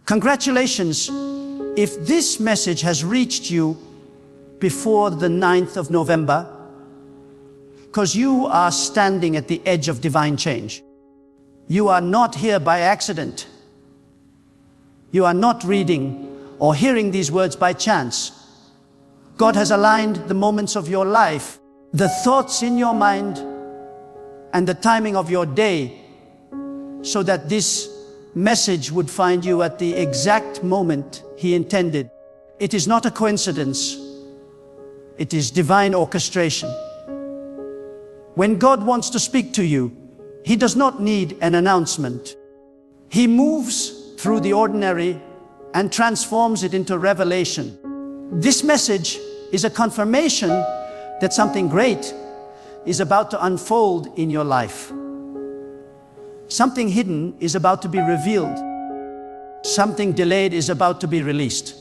Congratulations if this message has reached you before the 9th of November, because you are standing at the edge of divine change. You are not here by accident. You are not reading or hearing these words by chance. God has aligned the moments of your life, the thoughts in your mind, and the timing of your day, so that this message would find you at the exact moment He intended. It is not a coincidence. It is divine orchestration. When God wants to speak to you, He does not need an announcement. He moves through the ordinary and transforms it into revelation. This message is a confirmation that something great is about to unfold in your life. Something hidden is about to be revealed. Something delayed is about to be released.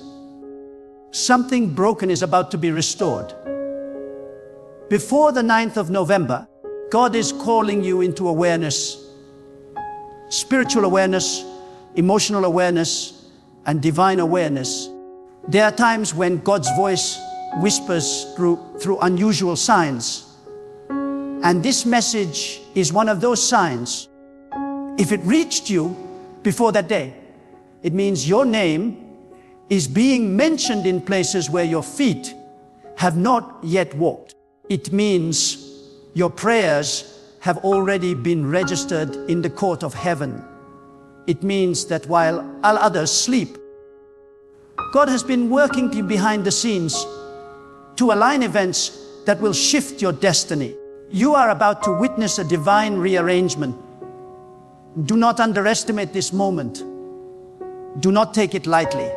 Something broken is about to be restored. Before the 9th of November, God is calling you into awareness, spiritual awareness, emotional awareness, and divine awareness. There are times when God's voice whispers through unusual signs. And this message is one of those signs. If it reached you before that day, it means your name is being mentioned in places where your feet have not yet walked. It means your prayers have already been registered in the court of heaven. It means that while all others sleep, God has been working behind the scenes to align events that will shift your destiny. You are about to witness a divine rearrangement. Do not underestimate this moment. Do not take it lightly.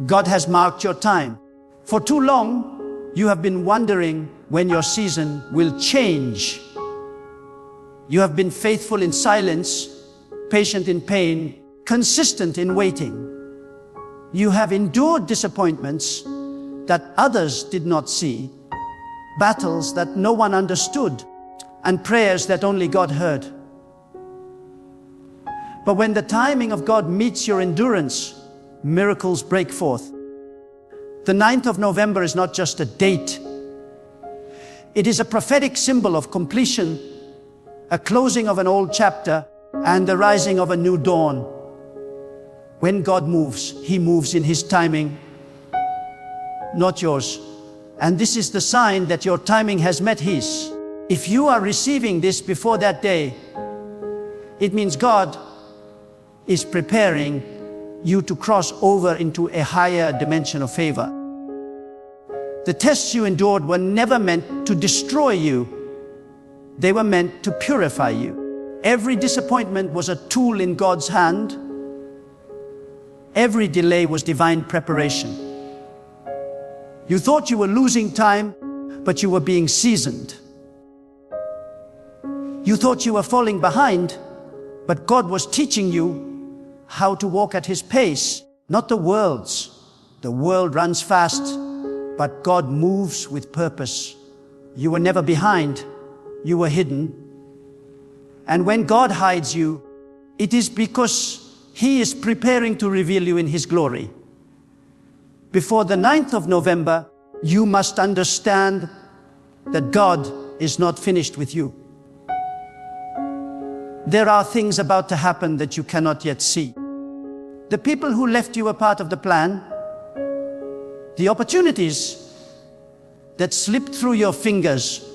God has marked your time. For too long, you have been wondering when your season will change. You have been faithful in silence, patient in pain, consistent in waiting. You have endured disappointments that others did not see, battles that no one understood, and prayers that only God heard. But when the timing of God meets your endurance, miracles break forth. The 9th of November is not just a date. It is a prophetic symbol of completion, a closing of an old chapter, and the rising of a new dawn. When God moves, He moves in His timing, not yours. And this is the sign that your timing has met His. If you are receiving this before that day, it means God is preparing you to cross over into a higher dimension of favor. The tests you endured were never meant to destroy you. They were meant to purify you. Every disappointment was a tool in God's hand. Every delay was divine preparation. You thought you were losing time, but you were being seasoned. You thought you were falling behind, but God was teaching you how to walk at His pace, not the world's. The world runs fast, but God moves with purpose. You were never behind, you were hidden. And when God hides you, it is because He is preparing to reveal you in His glory. Before the 9th of November, you must understand that God is not finished with you. There are things about to happen that you cannot yet see. The people who left you a part of the plan, the opportunities that slipped through your fingers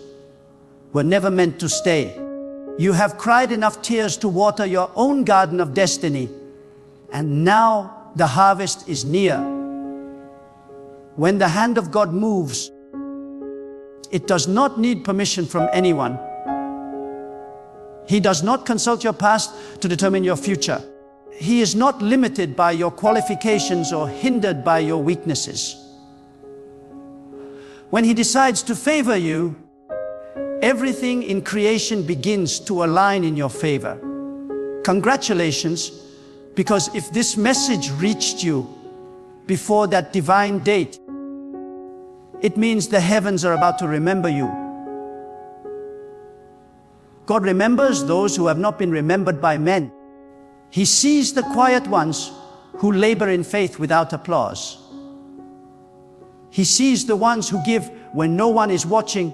were never meant to stay. You have cried enough tears to water your own garden of destiny, and now the harvest is near. When the hand of God moves, it does not need permission from anyone. He does not consult your past to determine your future. He is not limited by your qualifications or hindered by your weaknesses. When He decides to favor you, everything in creation begins to align in your favor. Congratulations, because if this message reached you before that divine date, it means the heavens are about to remember you. God remembers those who have not been remembered by men. He sees the quiet ones who labor in faith without applause. He sees the ones who give when no one is watching,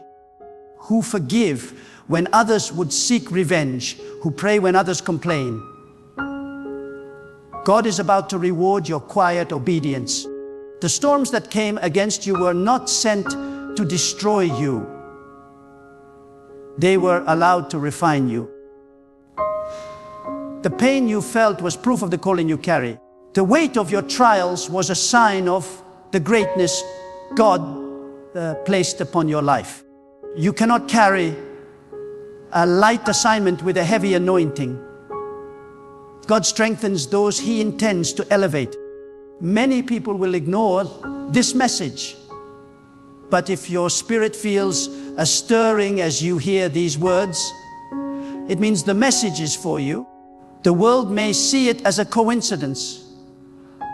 who forgive when others would seek revenge, who pray when others complain. God is about to reward your quiet obedience. The storms that came against you were not sent to destroy you. They were allowed to refine you. The pain you felt was proof of the calling you carry. The weight of your trials was a sign of the greatness God placed upon your life. You cannot carry a light assignment with a heavy anointing. God strengthens those He intends to elevate. Many people will ignore this message. But if your spirit feels a stirring as you hear these words, it means the message is for you. The world may see it as a coincidence,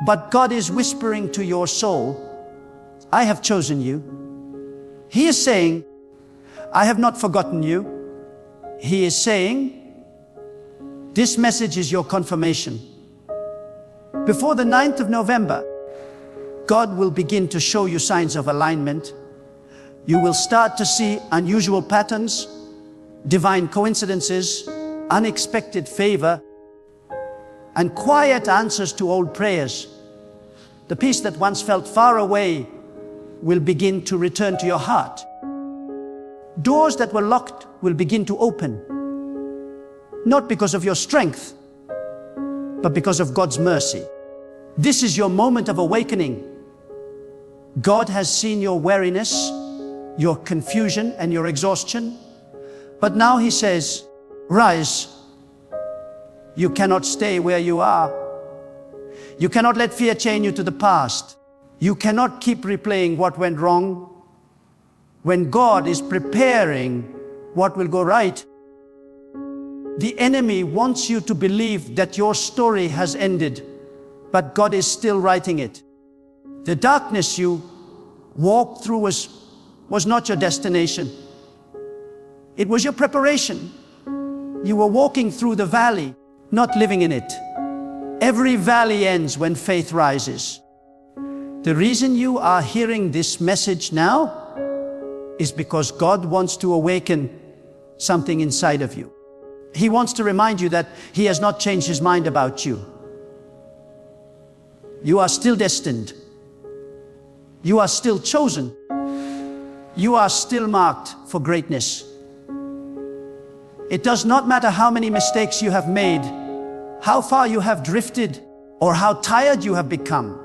but God is whispering to your soul, I have chosen you. He is saying, I have not forgotten you. He is saying, this message is your confirmation. Before the 9th of November, God will begin to show you signs of alignment. You will start to see unusual patterns, divine coincidences, unexpected favor, and quiet answers to old prayers. The peace that once felt far away will begin to return to your heart. Doors that were locked will begin to open, not because of your strength, but because of God's mercy. This is your moment of awakening. God has seen your weariness, your confusion, and your exhaustion. But now He says, rise. You cannot stay where you are. You cannot let fear chain you to the past. You cannot keep replaying what went wrong. When God is preparing what will go right, the enemy wants you to believe that your story has ended, but God is still writing it. The darkness you walked through was not your destination. It was your preparation. You were walking through the valley, not living in it. Every valley ends when faith rises. The reason you are hearing this message now is because God wants to awaken something inside of you. He wants to remind you that He has not changed His mind about you. You are still destined. You are still chosen. You are still marked for greatness. It does not matter how many mistakes you have made, how far you have drifted, or how tired you have become.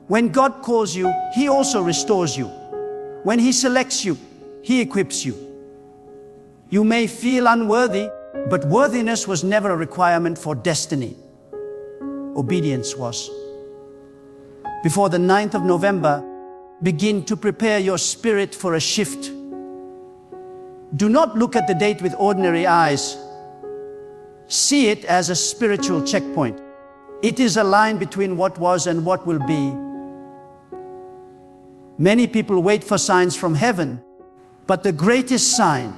When God calls you, He also restores you. When He selects you, He equips you. You may feel unworthy, but worthiness was never a requirement for destiny. Obedience was. Before the 9th of November, begin to prepare your spirit for a shift. Do not look at the date with ordinary eyes. See it as a spiritual checkpoint. It is a line between what was and what will be. Many people wait for signs from heaven, but the greatest sign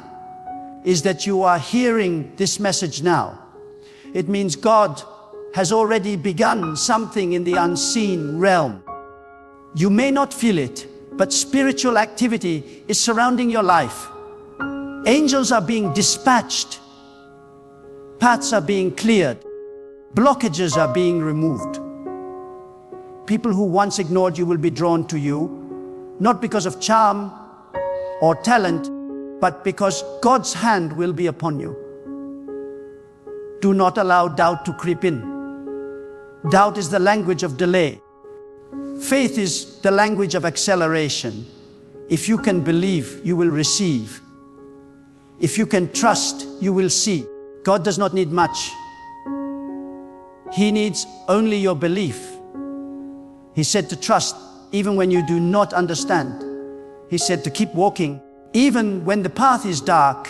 is that you are hearing this message now. It means God has already begun something in the unseen realm. You may not feel it, but spiritual activity is surrounding your life. Angels are being dispatched. Paths are being cleared. Blockages are being removed. People who once ignored you will be drawn to you, not because of charm or talent, but because God's hand will be upon you. Do not allow doubt to creep in. Doubt is the language of delay. Faith is the language of acceleration. If you can believe, you will receive. If you can trust, you will see. God does not need much. He needs only your belief. He said to trust even when you do not understand. He said to keep walking even when the path is dark.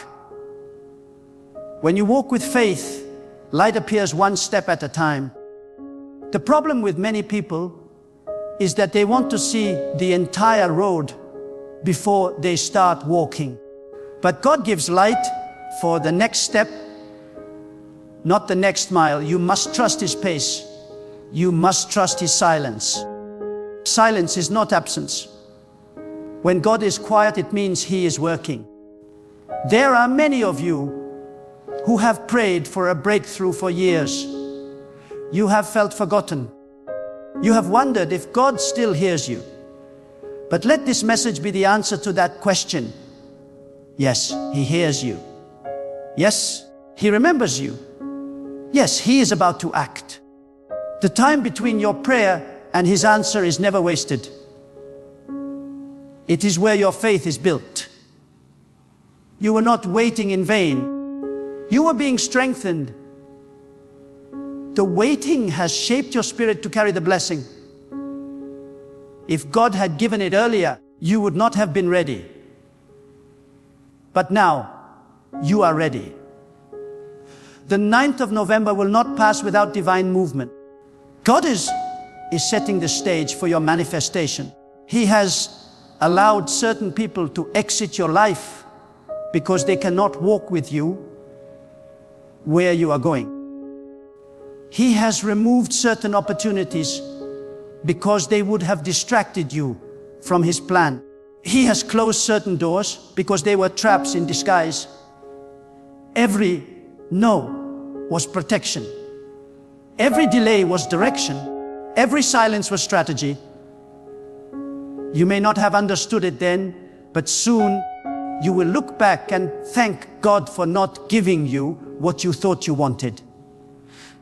When you walk with faith, light appears one step at a time. The problem with many people is that they want to see the entire road before they start walking. But God gives light for the next step, not the next mile. You must trust His pace. You must trust His silence. Silence is not absence. When God is quiet, it means He is working. There are many of you who have prayed for a breakthrough for years. You have felt forgotten. You have wondered if God still hears you. But let this message be the answer to that question. Yes, He hears you. Yes, He remembers you. Yes, He is about to act. The time between your prayer and His answer is never wasted. It is where your faith is built. You were not waiting in vain. You were being strengthened. The waiting has shaped your spirit to carry the blessing. If God had given it earlier, you would not have been ready. But now, you are ready. The 9th of November will not pass without divine movement. God is setting the stage for your manifestation. He has allowed certain people to exit your life because they cannot walk with you where you are going. He has removed certain opportunities because they would have distracted you from His plan. He has closed certain doors because they were traps in disguise. Every no was protection. Every delay was direction. Every silence was strategy. You may not have understood it then, but soon you will look back and thank God for not giving you what you thought you wanted.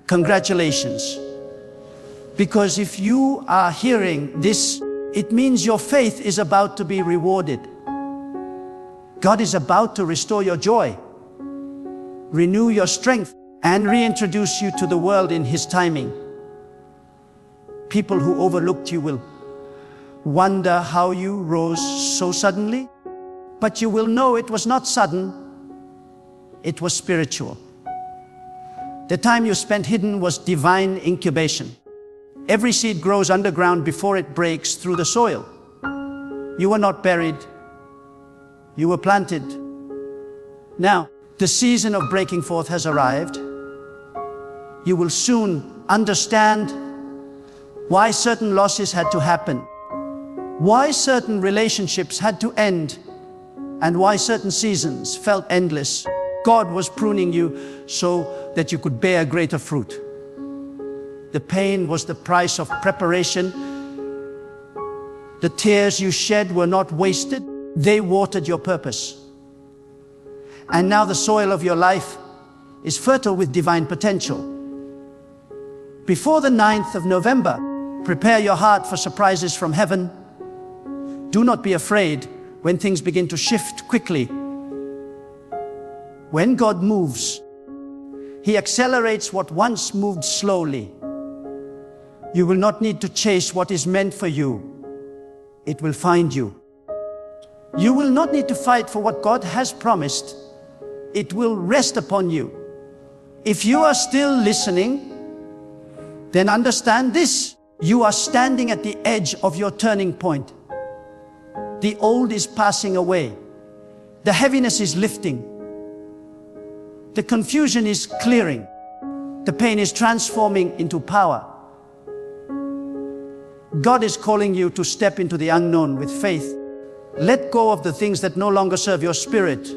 Congratulations. Because if you are hearing this, it means your faith is about to be rewarded. God is about to restore your joy, renew your strength, and reintroduce you to the world in His timing. People who overlooked you will wonder how you rose so suddenly, but you will know it was not sudden, it was spiritual. The time you spent hidden was divine incubation. Every seed grows underground before it breaks through the soil. You were not buried, you were planted. Now, the season of breaking forth has arrived. You will soon understand why certain losses had to happen, why certain relationships had to end, and why certain seasons felt endless. God was pruning you so that you could bear greater fruit. The pain was the price of preparation. The tears you shed were not wasted. They watered your purpose. And now the soil of your life is fertile with divine potential. Before the 9th of November, prepare your heart for surprises from heaven. Do not be afraid when things begin to shift quickly. When God moves, He accelerates what once moved slowly. You will not need to chase what is meant for you. It will find you. You will not need to fight for what God has promised. It will rest upon you. If you are still listening, then understand this. You are standing at the edge of your turning point. The old is passing away. The heaviness is lifting. The confusion is clearing. The pain is transforming into power. God is calling you to step into the unknown with faith. Let go of the things that no longer serve your spirit.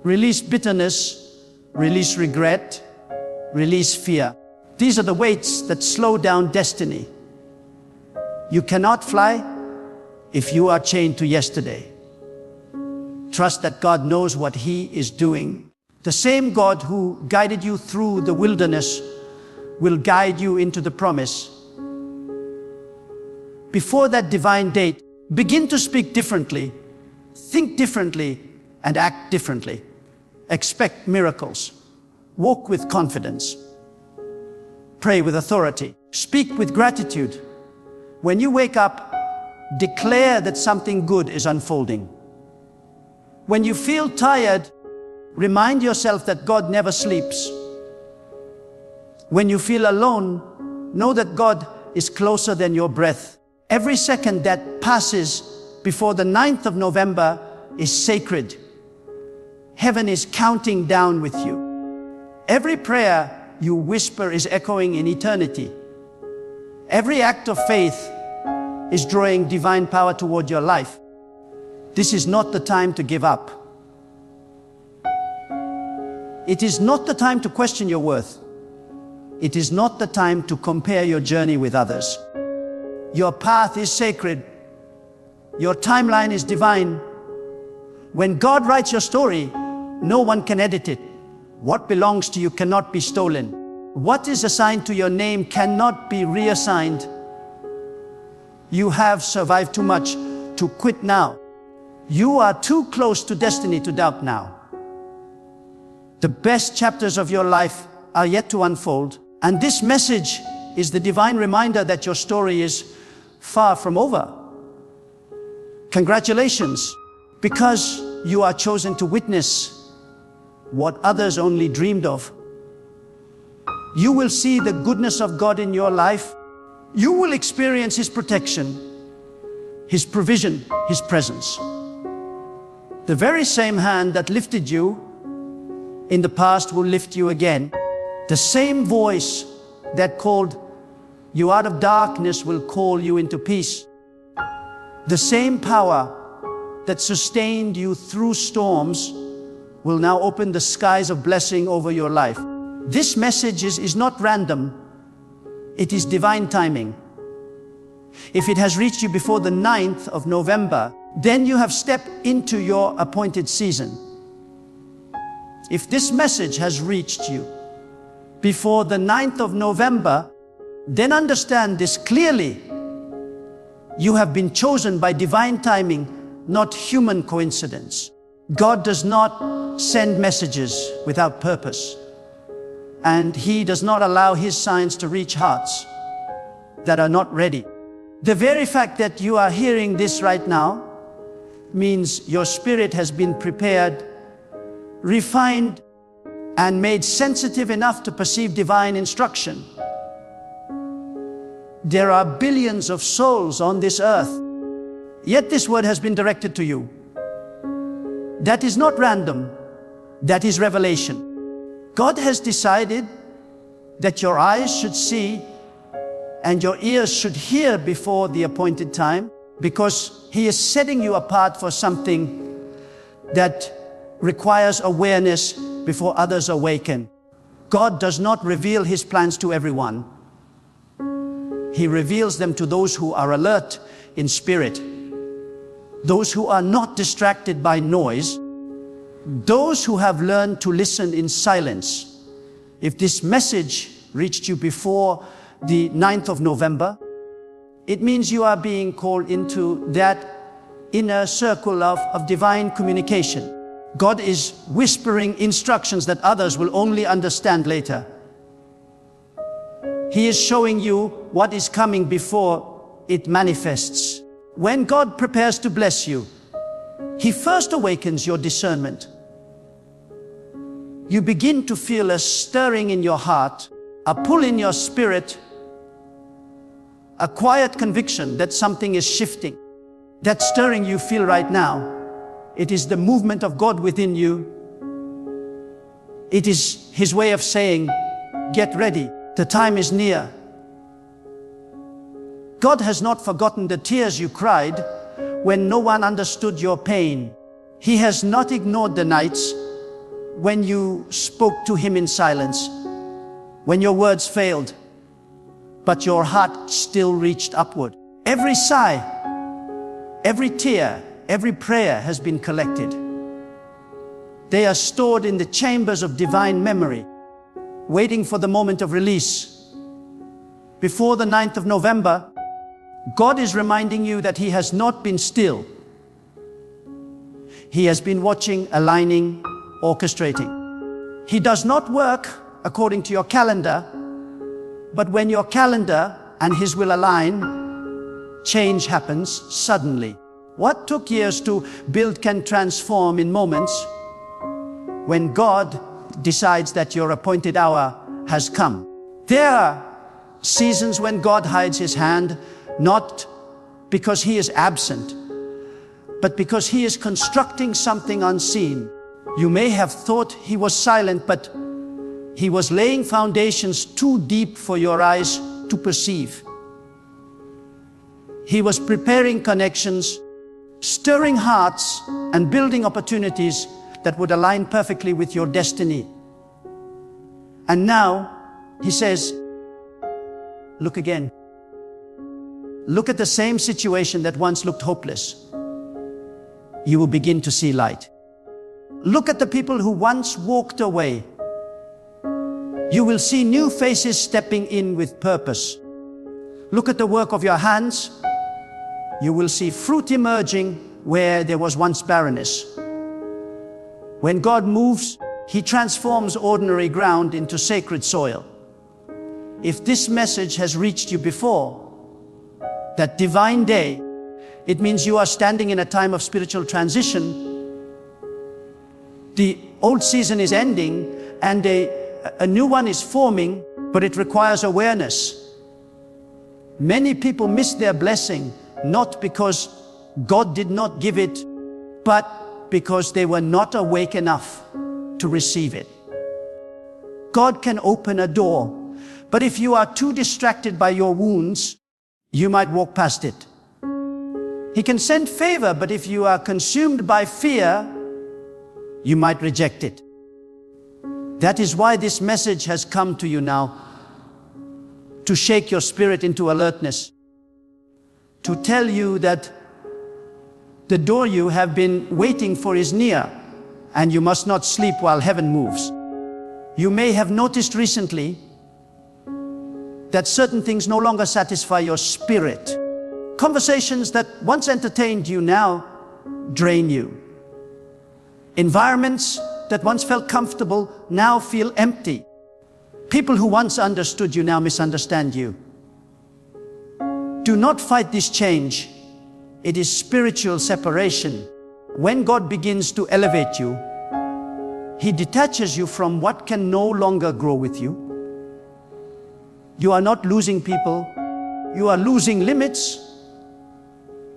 Release bitterness, release regret, release fear. These are the weights that slow down destiny. You cannot fly if you are chained to yesterday. Trust that God knows what He is doing. The same God who guided you through the wilderness will guide you into the promise. Before that divine date, begin to speak differently, think differently, and act differently. Expect miracles. Walk with confidence. Pray with authority. Speak with gratitude. When you wake up, declare that something good is unfolding. When you feel tired, remind yourself that God never sleeps. When you feel alone, know that God is closer than your breath. Every second that passes before the 9th of November is sacred. Heaven is counting down with you. Every prayer you whisper is echoing in eternity. Every act of faith is drawing divine power toward your life. This is not the time to give up. It is not the time to question your worth. It is not the time to compare your journey with others. Your path is sacred. Your timeline is divine. When God writes your story, no one can edit it. What belongs to you cannot be stolen. What is assigned to your name cannot be reassigned. You have survived too much to quit now. You are too close to destiny to doubt now. The best chapters of your life are yet to unfold, and this message is the divine reminder that your story is far from over. Congratulations, because you are chosen to witness what others only dreamed of. You will see the goodness of God in your life. You will experience His protection, His provision, His presence. The very same hand that lifted you in the past will lift you again. The same voice that called you out of darkness will call you into peace. The same power that sustained you through storms will now open the skies of blessing over your life. This message is not random. It is divine timing. If it has reached you before the 9th of November, then you have stepped into your appointed season. If this message has reached you before the 9th of November, then understand this clearly. You have been chosen by divine timing, not human coincidence. God does not send messages without purpose, and He does not allow His signs to reach hearts that are not ready. The very fact that you are hearing this right now means your spirit has been prepared, refined, and made sensitive enough to perceive divine instruction. There are billions of souls on this earth, yet this word has been directed to you. That is not random, that is revelation. God has decided that your eyes should see and your ears should hear before the appointed time, because He is setting you apart for something that requires awareness before others awaken. God does not reveal His plans to everyone. He reveals them to those who are alert in spirit, those who are not distracted by noise, those who have learned to listen in silence. If this message reached you before the 9th of November, it means you are being called into that inner circle of divine communication. God is whispering instructions that others will only understand later. He is showing you what is coming before it manifests. When God prepares to bless you, He first awakens your discernment. You begin to feel a stirring in your heart, a pull in your spirit, a quiet conviction that something is shifting. That stirring you feel right now, it is the movement of God within you. It is His way of saying, get ready, the time is near. God has not forgotten the tears you cried when no one understood your pain. He has not ignored the nights when you spoke to Him in silence, when your words failed, but your heart still reached upward. Every sigh, every tear, every prayer has been collected. They are stored in the chambers of divine memory, waiting for the moment of release. Before the 9th of November, God is reminding you that He has not been still. He has been watching, aligning, orchestrating. He does not work according to your calendar, but when your calendar and His will align, change happens suddenly. What took years to build can transform in moments when God decides that your appointed hour has come. There are seasons when God hides His hand, not because He is absent, but because He is constructing something unseen. You may have thought He was silent, but He was laying foundations too deep for your eyes to perceive. He was preparing connections, stirring hearts, and building opportunities that would align perfectly with your destiny. And now, he says, look again. Look at the same situation that once looked hopeless. You will begin to see light. Look at the people who once walked away. You will see new faces stepping in with purpose. Look at the work of your hands. You will see fruit emerging where there was once barrenness. When God moves, He transforms ordinary ground into sacred soil. If this message has reached you before, that divine day, it means you are standing in a time of spiritual transition. The old season is ending and a new one is forming, but it requires awareness. Many people miss their blessing, not because God did not give it, but because they were not awake enough to receive it. God can open a door, but if you are too distracted by your wounds, you might walk past it. He can send favor, but if you are consumed by fear, you might reject it. That is why this message has come to you now, to shake your spirit into alertness, to tell you that the door you have been waiting for is near, and you must not sleep while heaven moves. You may have noticed recently that certain things no longer satisfy your spirit. Conversations that once entertained you now drain you. Environments that once felt comfortable now feel empty. People who once understood you now misunderstand you. Do not fight this change. It is spiritual separation. When God begins to elevate you, He detaches you from what can no longer grow with you. You are not losing people. You are losing limits.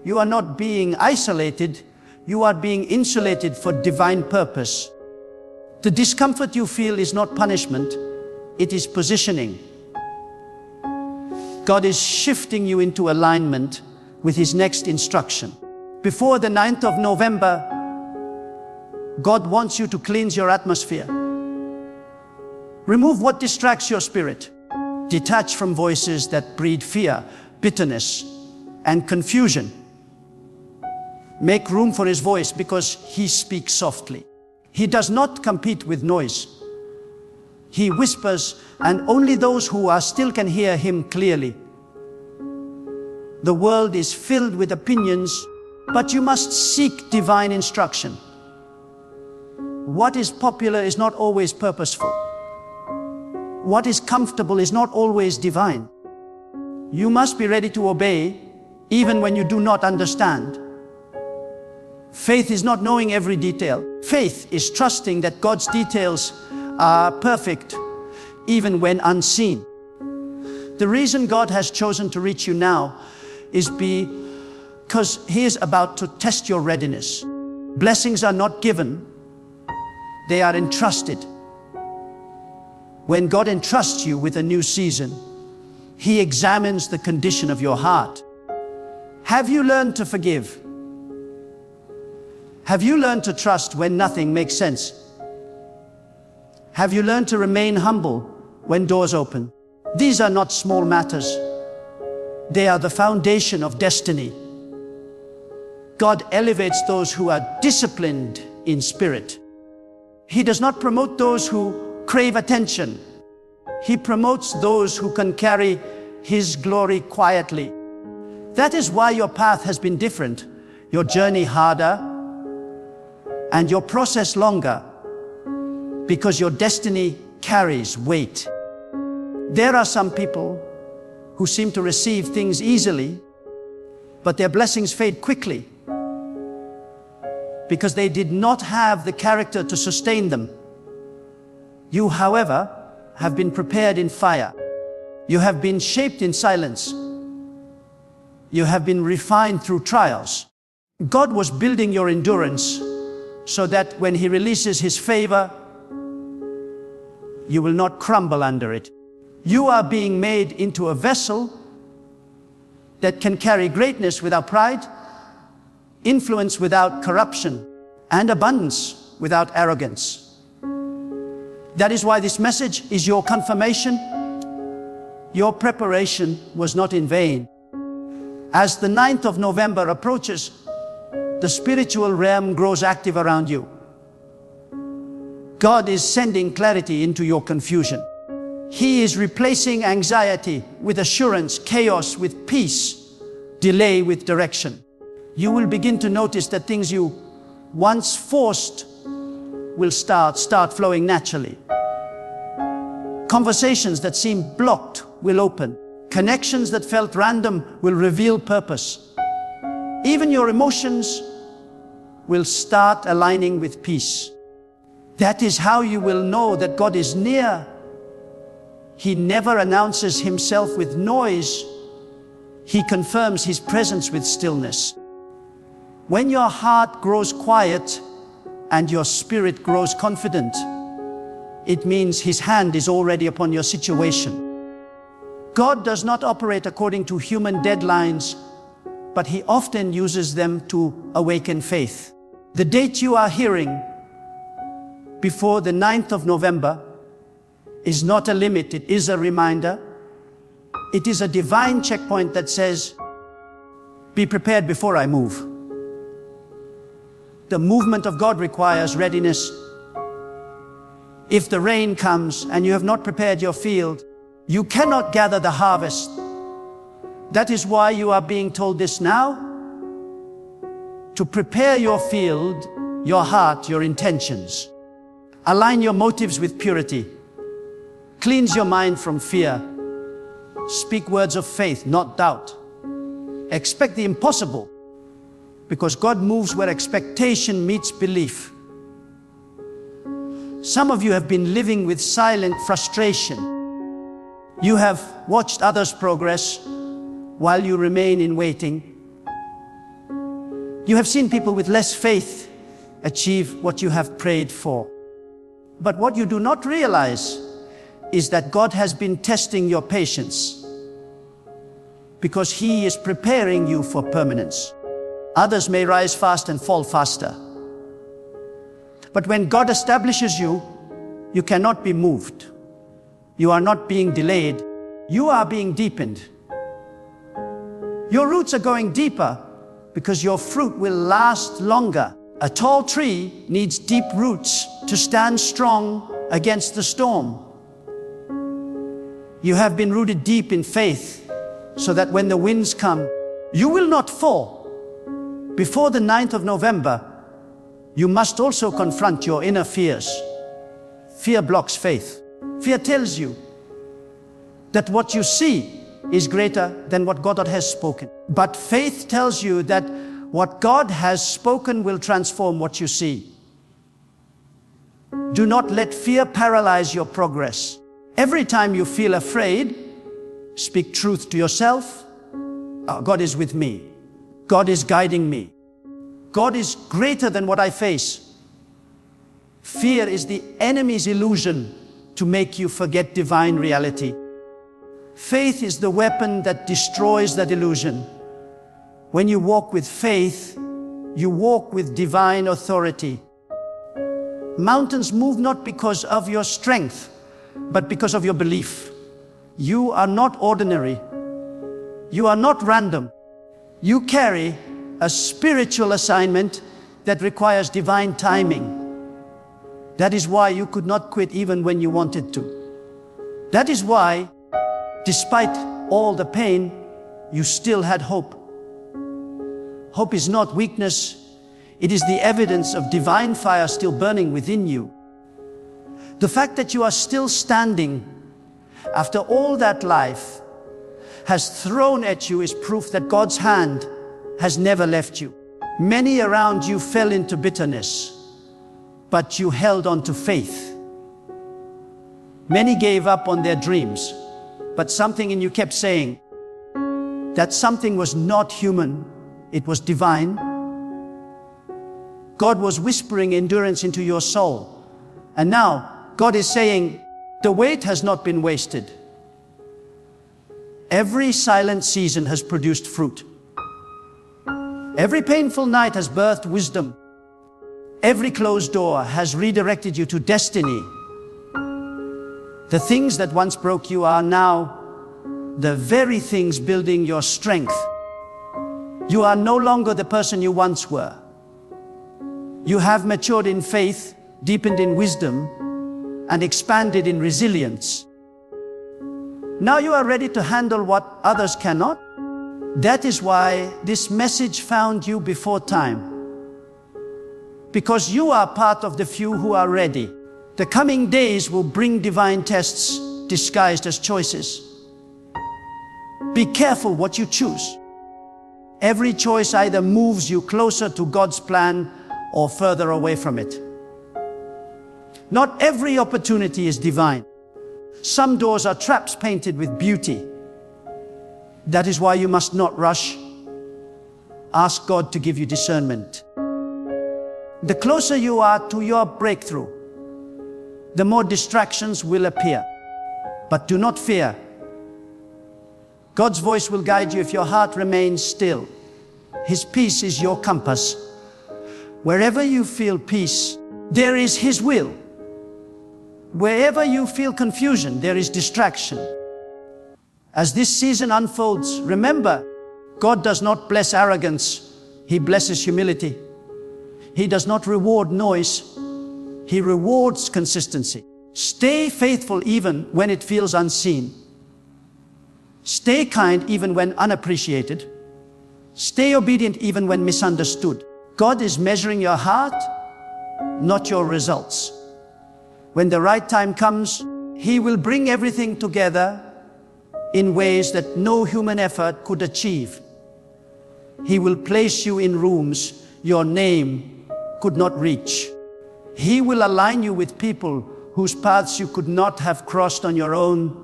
You are not being isolated. You are being insulated for divine purpose. The discomfort you feel is not punishment. It is positioning. God is shifting you into alignment with His next instruction. Before the 9th of November, God wants you to cleanse your atmosphere. Remove what distracts your spirit. Detach from voices that breed fear, bitterness, and confusion. Make room for His voice because He speaks softly. He does not compete with noise. He whispers, and only those who are still can hear Him clearly. The world is filled with opinions, but you must seek divine instruction. What is popular is not always purposeful. What is comfortable is not always divine. You must be ready to obey, even when you do not understand. Faith is not knowing every detail. Faith is trusting that God's details are perfect, even when unseen. The reason God has chosen to reach you now is because He is about to test your readiness. Blessings are not given, they are entrusted. When God entrusts you with a new season, He examines the condition of your heart. Have you learned to forgive? Have you learned to trust when nothing makes sense? Have you learned to remain humble when doors open? These are not small matters. They are the foundation of destiny. God elevates those who are disciplined in spirit. He does not promote those who crave attention. He promotes those who can carry His glory quietly. That is why your path has been different, your journey harder, and your process longer, because your destiny carries weight. There are some people who seem to receive things easily, but their blessings fade quickly because they did not have the character to sustain them. You, however, have been prepared in fire. You have been shaped in silence. You have been refined through trials. God was building your endurance so that when He releases His favor, You will not crumble under it. You are being made into a vessel that can carry greatness without pride, influence without corruption, and abundance without arrogance. That is why this message is your confirmation. Your preparation was not in vain. As the 9th of November approaches, the spiritual realm grows active around you. God is sending clarity into your confusion. He is replacing anxiety with assurance, chaos with peace, delay with direction. You will begin to notice that things you once forced will start flowing naturally. Conversations that seemed blocked will open. Connections that felt random will reveal purpose. Even your emotions will start aligning with peace. That is how you will know that God is near. He never announces himself with noise. He confirms his presence with stillness. When your heart grows quiet and your spirit grows confident, it means his hand is already upon your situation. God does not operate according to human deadlines, but he often uses them to awaken faith. The date you are hearing, before the 9th of November, is not a limit, it is a reminder. It is a divine checkpoint that says, be prepared before I move. The movement of God requires readiness. If the rain comes and you have not prepared your field, you cannot gather the harvest. That is why you are being told this now. To prepare your field, your heart, your intentions. Align your motives with purity. Cleanse your mind from fear. Speak words of faith, not doubt. Expect the impossible, because God moves where expectation meets belief. Some of you have been living with silent frustration. You have watched others progress while you remain in waiting. You have seen people with less faith achieve what you have prayed for. But what you do not realize is that God has been testing your patience, because he is preparing you for permanence. Others may rise fast and fall faster. But when God establishes you, you cannot be moved. You are not being delayed. You are being deepened. Your roots are going deeper because your fruit will last longer. A tall tree needs deep roots to stand strong against the storm. You have been rooted deep in faith so that when the winds come, you will not fall. Before the 9th of November, you must also confront your inner fears. Fear blocks faith. Fear tells you that what you see is greater than what God has spoken. But faith tells you that what God has spoken will transform what you see. Do not let fear paralyze your progress. Every time you feel afraid, speak truth to yourself. God is with me. God is guiding me. God is greater than what I face. Fear is the enemy's illusion to make you forget divine reality. Faith is the weapon that destroys that illusion. When you walk with faith, you walk with divine authority. Mountains move not because of your strength, but because of your belief. You are not ordinary. You are not random. You carry a spiritual assignment that requires divine timing. That is why you could not quit even when you wanted to. That is why, despite all the pain, you still had hope. Hope is not weakness. It is the evidence of divine fire still burning within you. The fact that you are still standing after all that life has thrown at you is proof that God's hand has never left you. Many around you fell into bitterness, but you held on to faith. Many gave up on their dreams, but something in you kept saying that something was not human, it was divine. God was whispering endurance into your soul. And now God is saying, The wait has not been wasted. Every silent season has produced fruit. Every painful night has birthed wisdom. Every closed door has redirected you to destiny. The things that once broke you are now the very things building your strength. You are no longer the person you once were. You have matured in faith, deepened in wisdom, and expanded in resilience. Now you are ready to handle what others cannot. That is why this message found you before time. Because you are part of the few who are ready. The coming days will bring divine tests disguised as choices. Be careful what you choose. Every choice either moves you closer to God's plan or further away from it. Not every opportunity is divine. Some doors are traps painted with beauty. That is why you must not rush. Ask God to give you discernment. The closer you are to your breakthrough, the more distractions will appear. But do not fear. God's voice will guide you if your heart remains still. His peace is your compass. Wherever you feel peace, there is His will. Wherever you feel confusion, there is distraction. As this season unfolds, remember, God does not bless arrogance. He blesses humility. He does not reward noise. He rewards consistency. Stay faithful even when it feels unseen. Stay kind even when unappreciated. Stay obedient even when misunderstood. God is measuring your heart, not your results. When the right time comes, He will bring everything together in ways that no human effort could achieve. He will place you in rooms your name could not reach. He will align you with people whose paths you could not have crossed on your own.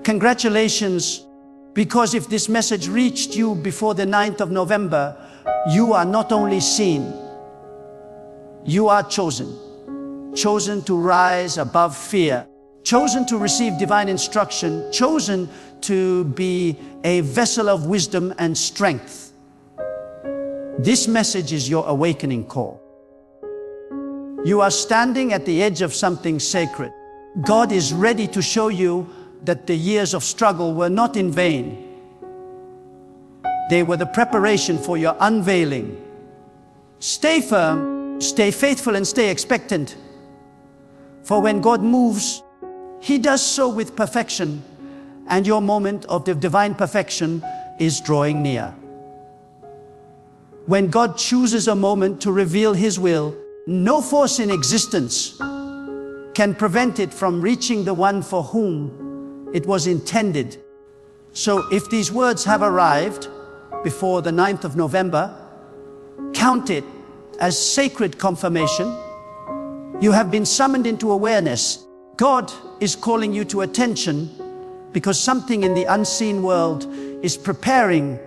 Congratulations, because if this message reached you before the 9th of November, you are not only seen, you are chosen. Chosen to rise above fear. Chosen to receive divine instruction. Chosen to be a vessel of wisdom and strength. This message is your awakening call. You are standing at the edge of something sacred. God is ready to show you that the years of struggle were not in vain. They were the preparation for your unveiling. Stay firm, stay faithful, and stay expectant. For when God moves, He does so with perfection, and your moment of the divine perfection is drawing near. When God chooses a moment to reveal His will, no force in existence can prevent it from reaching the one for whom it was intended. So if these words have arrived before the 9th of November, count it as sacred confirmation. You have been summoned into awareness. God is calling you to attention because something in the unseen world is preparing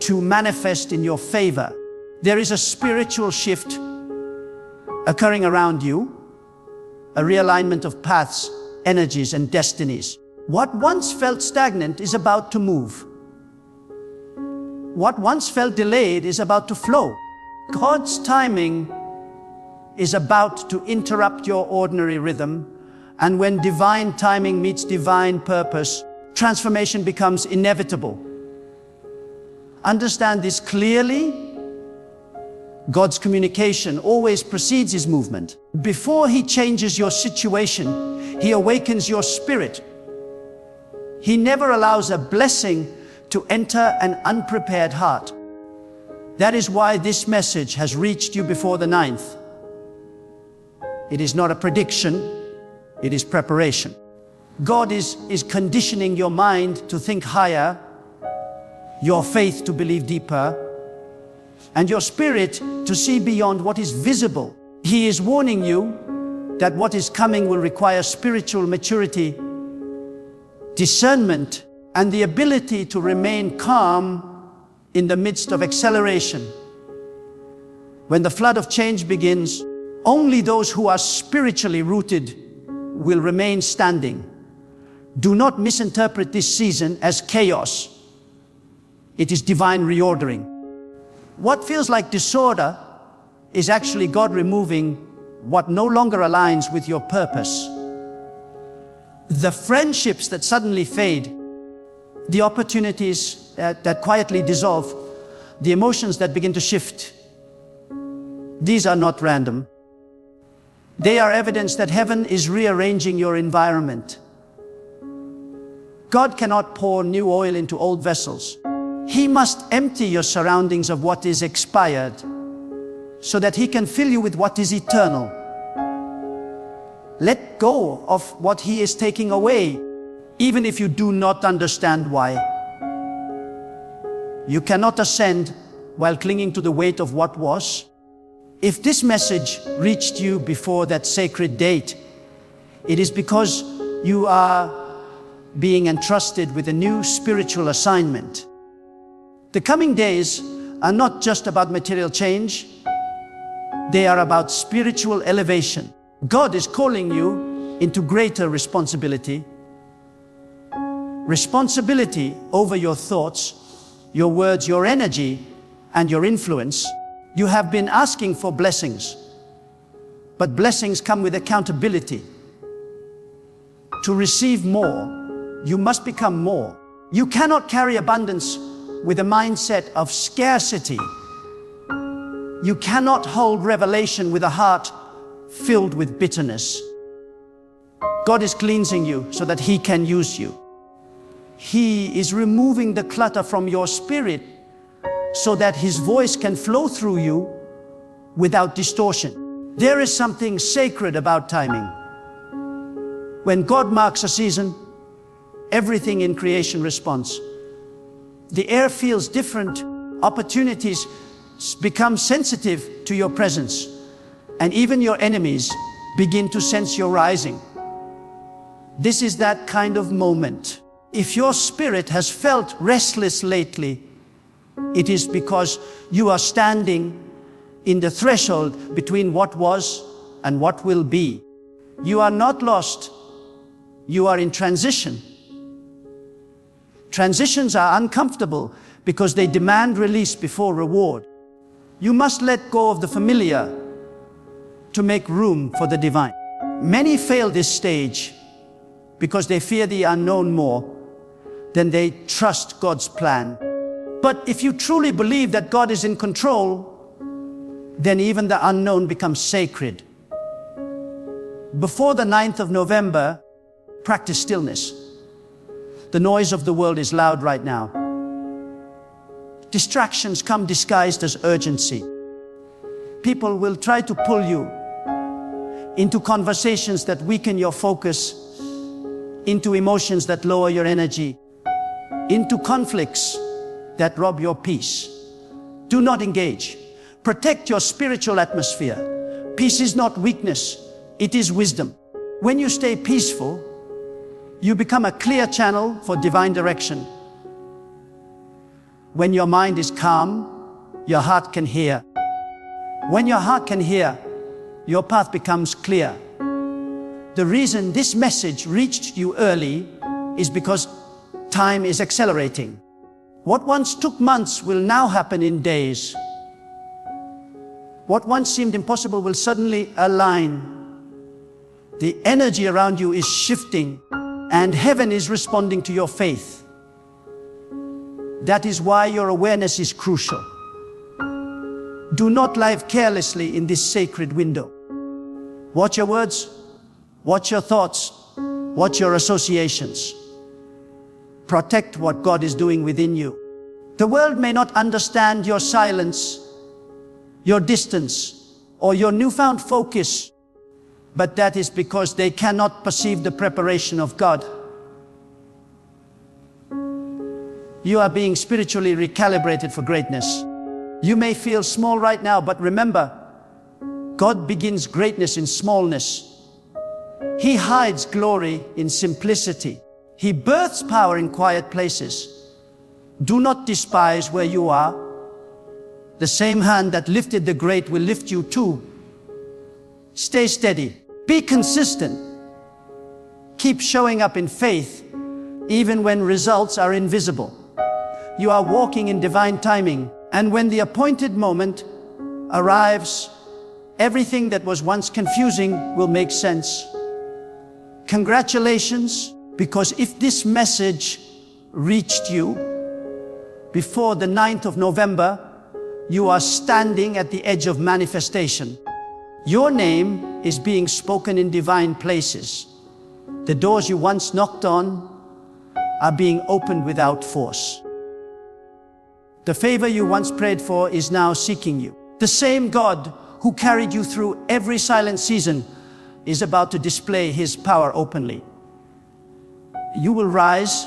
to manifest in your favor. There is a spiritual shift occurring around you, a realignment of paths, energies, and destinies. What once felt stagnant is about to move. What once felt delayed is about to flow. God's timing is about to interrupt your ordinary rhythm, and when divine timing meets divine purpose, transformation becomes inevitable. Understand this clearly. God's communication always precedes His movement. Before He changes your situation, He awakens your spirit. He never allows a blessing to enter an unprepared heart. That is why this message has reached you before the 9th. It is not a prediction, it is preparation. God is conditioning your mind to think higher, your faith to believe deeper, and your spirit to see beyond what is visible. He is warning you that what is coming will require spiritual maturity, discernment, and the ability to remain calm in the midst of acceleration. When the flood of change begins, Only those who are spiritually rooted will remain standing. Do not misinterpret this season as chaos. It is divine reordering. What feels like disorder is actually God removing what no longer aligns with your purpose. The friendships that suddenly fade, the opportunities that quietly dissolve, the emotions that begin to shift, these are not random. They are evidence that heaven is rearranging your environment. God cannot pour new oil into old vessels. He must empty your surroundings of what is expired so that He can fill you with what is eternal. Let go of what He is taking away, even if you do not understand why. You cannot ascend while clinging to the weight of what was. If this message reached you before that sacred date, it is because you are being entrusted with a new spiritual assignment. The coming days are not just about material change, they are about spiritual elevation. God is calling you into greater responsibility. Responsibility over your thoughts, your words, your energy, and your influence. You have been asking for blessings, but blessings come with accountability. To receive more, you must become more. You cannot carry abundance with a mindset of scarcity. You cannot hold revelation with a heart filled with bitterness. God is cleansing you so that He can use you. He is removing the clutter from your spirit so that His voice can flow through you without distortion. There is something sacred about timing. When God marks a season, everything in creation responds. The air feels different, opportunities become sensitive to your presence, and even your enemies begin to sense your rising. This is that kind of moment. If your spirit has felt restless lately, it is because you are standing in the threshold between what was and what will be. You are not lost, you are in transition. Transitions are uncomfortable because they demand release before reward. You must let go of the familiar to make room for the divine. Many fail this stage because they fear the unknown more than they trust God's plan. But if you truly believe that God is in control, then even the unknown becomes sacred. Before the 9th of November, practice stillness. The noise of the world is loud right now. Distractions come disguised as urgency. People will try to pull you into conversations that weaken your focus, into emotions that lower your energy, into conflicts that rob your peace. Do not engage. Protect your spiritual atmosphere. Peace is not weakness, it is wisdom. When you stay peaceful, you become a clear channel for divine direction. When your mind is calm, your heart can hear. When your heart can hear, your path becomes clear. The reason this message reached you early is because time is accelerating. What once took months will now happen in days. What once seemed impossible will suddenly align. The energy around you is shifting, and heaven is responding to your faith. That is why your awareness is crucial. Do not live carelessly in this sacred window. Watch your words, watch your thoughts, watch your associations. Protect what God is doing within you. The world may not understand your silence, your distance, or your newfound focus, but that is because they cannot perceive the preparation of God. You are being spiritually recalibrated for greatness. You may feel small right now, but remember, God begins greatness in smallness. He hides glory in simplicity. He births power in quiet places. Do not despise where you are. The same hand that lifted the great will lift you too. Stay steady. Be consistent. Keep showing up in faith, even when results are invisible. You are walking in divine timing, and when the appointed moment arrives, everything that was once confusing will make sense. Congratulations, because if this message reached you before the 9th of November, you are standing at the edge of manifestation. Your name is being spoken in divine places. The doors you once knocked on are being opened without force. The favor you once prayed for is now seeking you. The same God who carried you through every silent season is about to display His power openly. You will rise,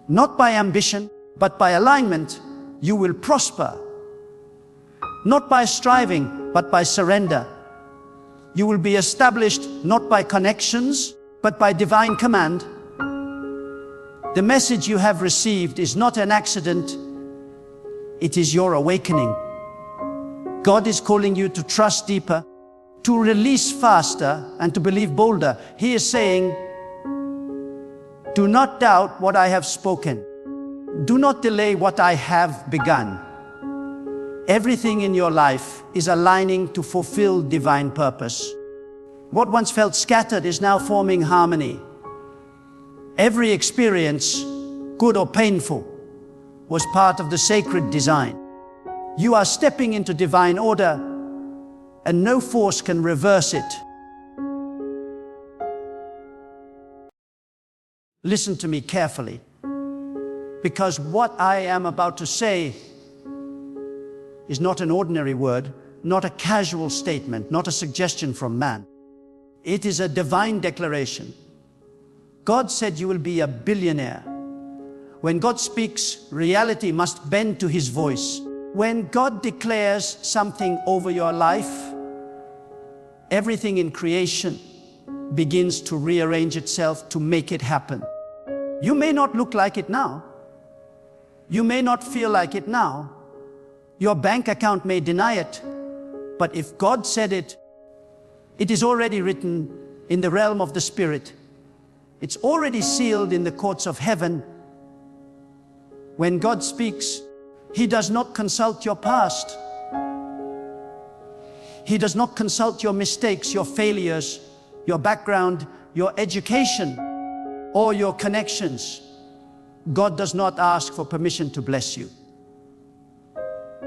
not by ambition, but by alignment. You will prosper, not by striving, but by surrender. You will be established not by connections, but by divine command. The message you have received is not an accident. It is your awakening. God is calling you to trust deeper, to release faster, and to believe bolder. He is saying, do not doubt what I have spoken. Do not delay what I have begun. Everything in your life is aligning to fulfill divine purpose. What once felt scattered is now forming harmony. Every experience, good or painful, was part of the sacred design. You are stepping into divine order, and no force can reverse it. Listen to me carefully, because what I am about to say is not an ordinary word, not a casual statement, not a suggestion from man. It is a divine declaration. God said you will be a billionaire. When God speaks, reality must bend to His voice. When God declares something over your life, everything in creation begins to rearrange itself to make it happen. You may not look like it now. You may not feel like it now. Your bank account may deny it. But if God said it, it is already written in the realm of the Spirit. It's already sealed in the courts of heaven. When God speaks, He does not consult your past. He does not consult your mistakes, your failures, your background, your education, or your connections. God does not ask for permission to bless you.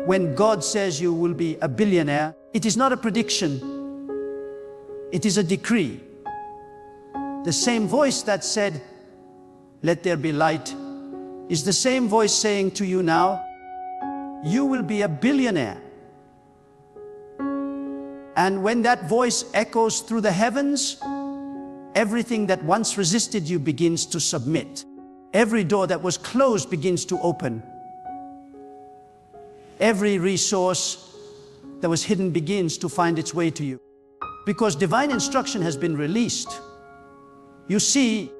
When God says you will be a billionaire, it is not a prediction. It is a decree. The same voice that said, "Let there be light," is the same voice saying to you now, you will be a billionaire. And when that voice echoes through the heavens, everything that once resisted you begins to submit. Every door that was closed begins to open. Every resource that was hidden begins to find its way to you. Because divine instruction has been released. You see,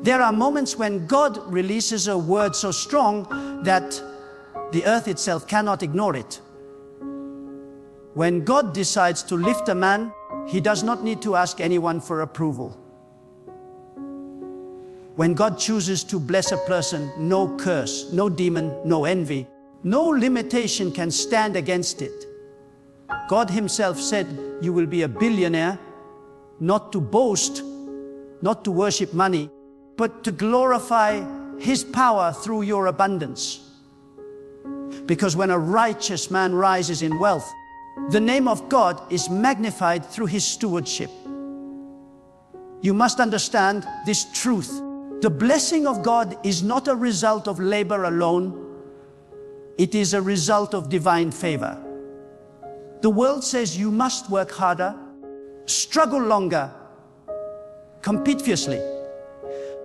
there are moments when God releases a word so strong that the earth itself cannot ignore it. When God decides to lift a man, He does not need to ask anyone for approval. When God chooses to bless a person, no curse, no demon, no envy, no limitation can stand against it. God Himself said, you will be a billionaire, not to boast, not to worship money, but to glorify His power through your abundance. Because when a righteous man rises in wealth, the name of God is magnified through his stewardship. You must understand this truth. The blessing of God is not a result of labor alone. It is a result of divine favor. The world says you must work harder, struggle longer, compete fiercely.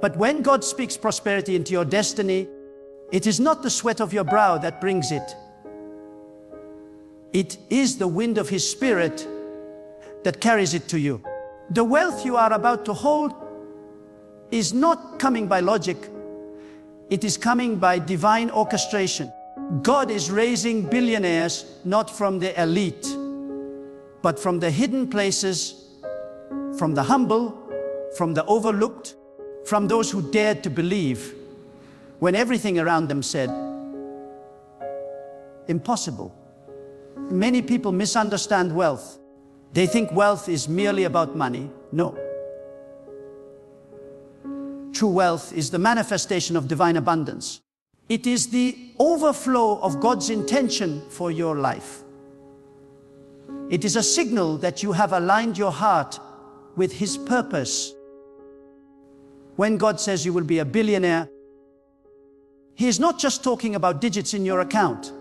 But when God speaks prosperity into your destiny, it is not the sweat of your brow that brings it. It is the wind of His Spirit that carries it to you. The wealth you are about to hold is not coming by logic. It is coming by divine orchestration. God is raising billionaires not from the elite, but from the hidden places, from the humble, from the overlooked, from those who dared to believe when everything around them said, impossible. Many people misunderstand wealth. They think wealth is merely about money. No. True wealth is the manifestation of divine abundance. It is the overflow of God's intention for your life. It is a signal that you have aligned your heart with His purpose. When God says you will be a billionaire, He is not just talking about digits in your account.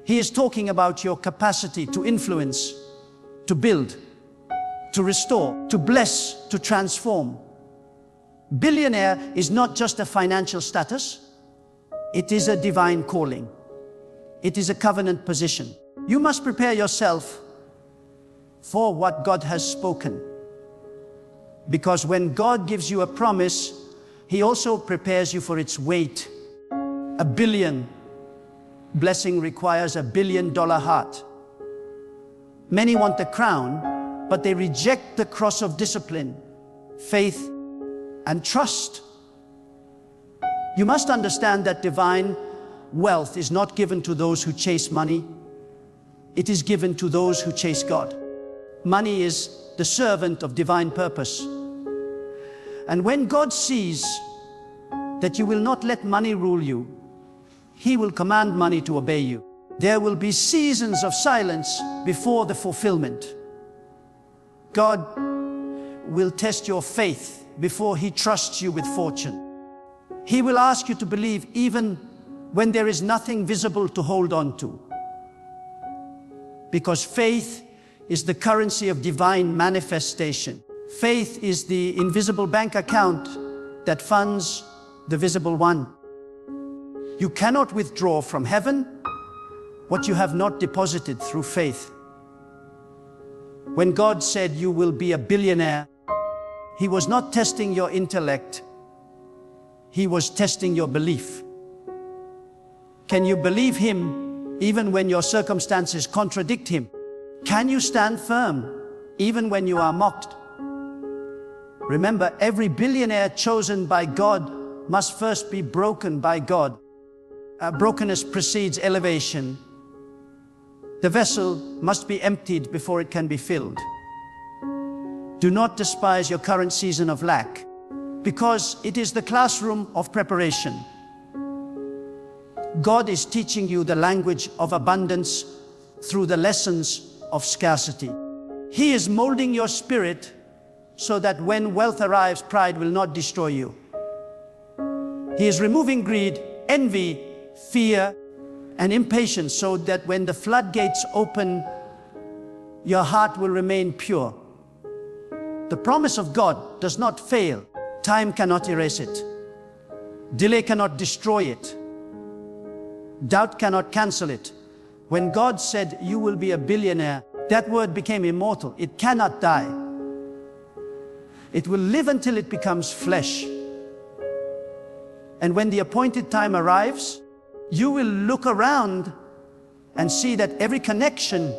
He is talking about your capacity to influence, to build, to restore, to bless, to transform. Billionaire is not just a financial status. It is a divine calling. It is a covenant position. You must prepare yourself for what God has spoken. Because when God gives you a promise, He also prepares you for its weight. A billion blessing requires $1 billion heart. Many want the crown, but they reject the cross of discipline, faith, and trust. You must understand that divine wealth is not given to those who chase money. It is given to those who chase God. Money is the servant of divine purpose. And when God sees that you will not let money rule you, He will command money to obey you. There will be seasons of silence before the fulfillment. God will test your faith before He trusts you with fortune. He will ask you to believe even when there is nothing visible to hold on to. Because faith is the currency of divine manifestation. Faith is the invisible bank account that funds the visible one. You cannot withdraw from heaven what you have not deposited through faith. When God said you will be a billionaire, He was not testing your intellect. He was testing your belief. Can you believe Him even when your circumstances contradict Him? Can you stand firm even when you are mocked? Remember, every billionaire chosen by God must first be broken by God. Brokenness precedes elevation. The vessel must be emptied before it can be filled. Do not despise your current season of lack, because it is the classroom of preparation. God is teaching you the language of abundance through the lessons of scarcity. He is molding your spirit so that when wealth arrives, pride will not destroy you. He is removing greed, envy, fear, and impatience so that when the floodgates open, your heart will remain pure. The promise of God does not fail. Time cannot erase it. Delay cannot destroy it. Doubt cannot cancel it. When God said, you will be a billionaire, that word became immortal. It cannot die. It will live until it becomes flesh. And when the appointed time arrives, you will look around and see that every connection,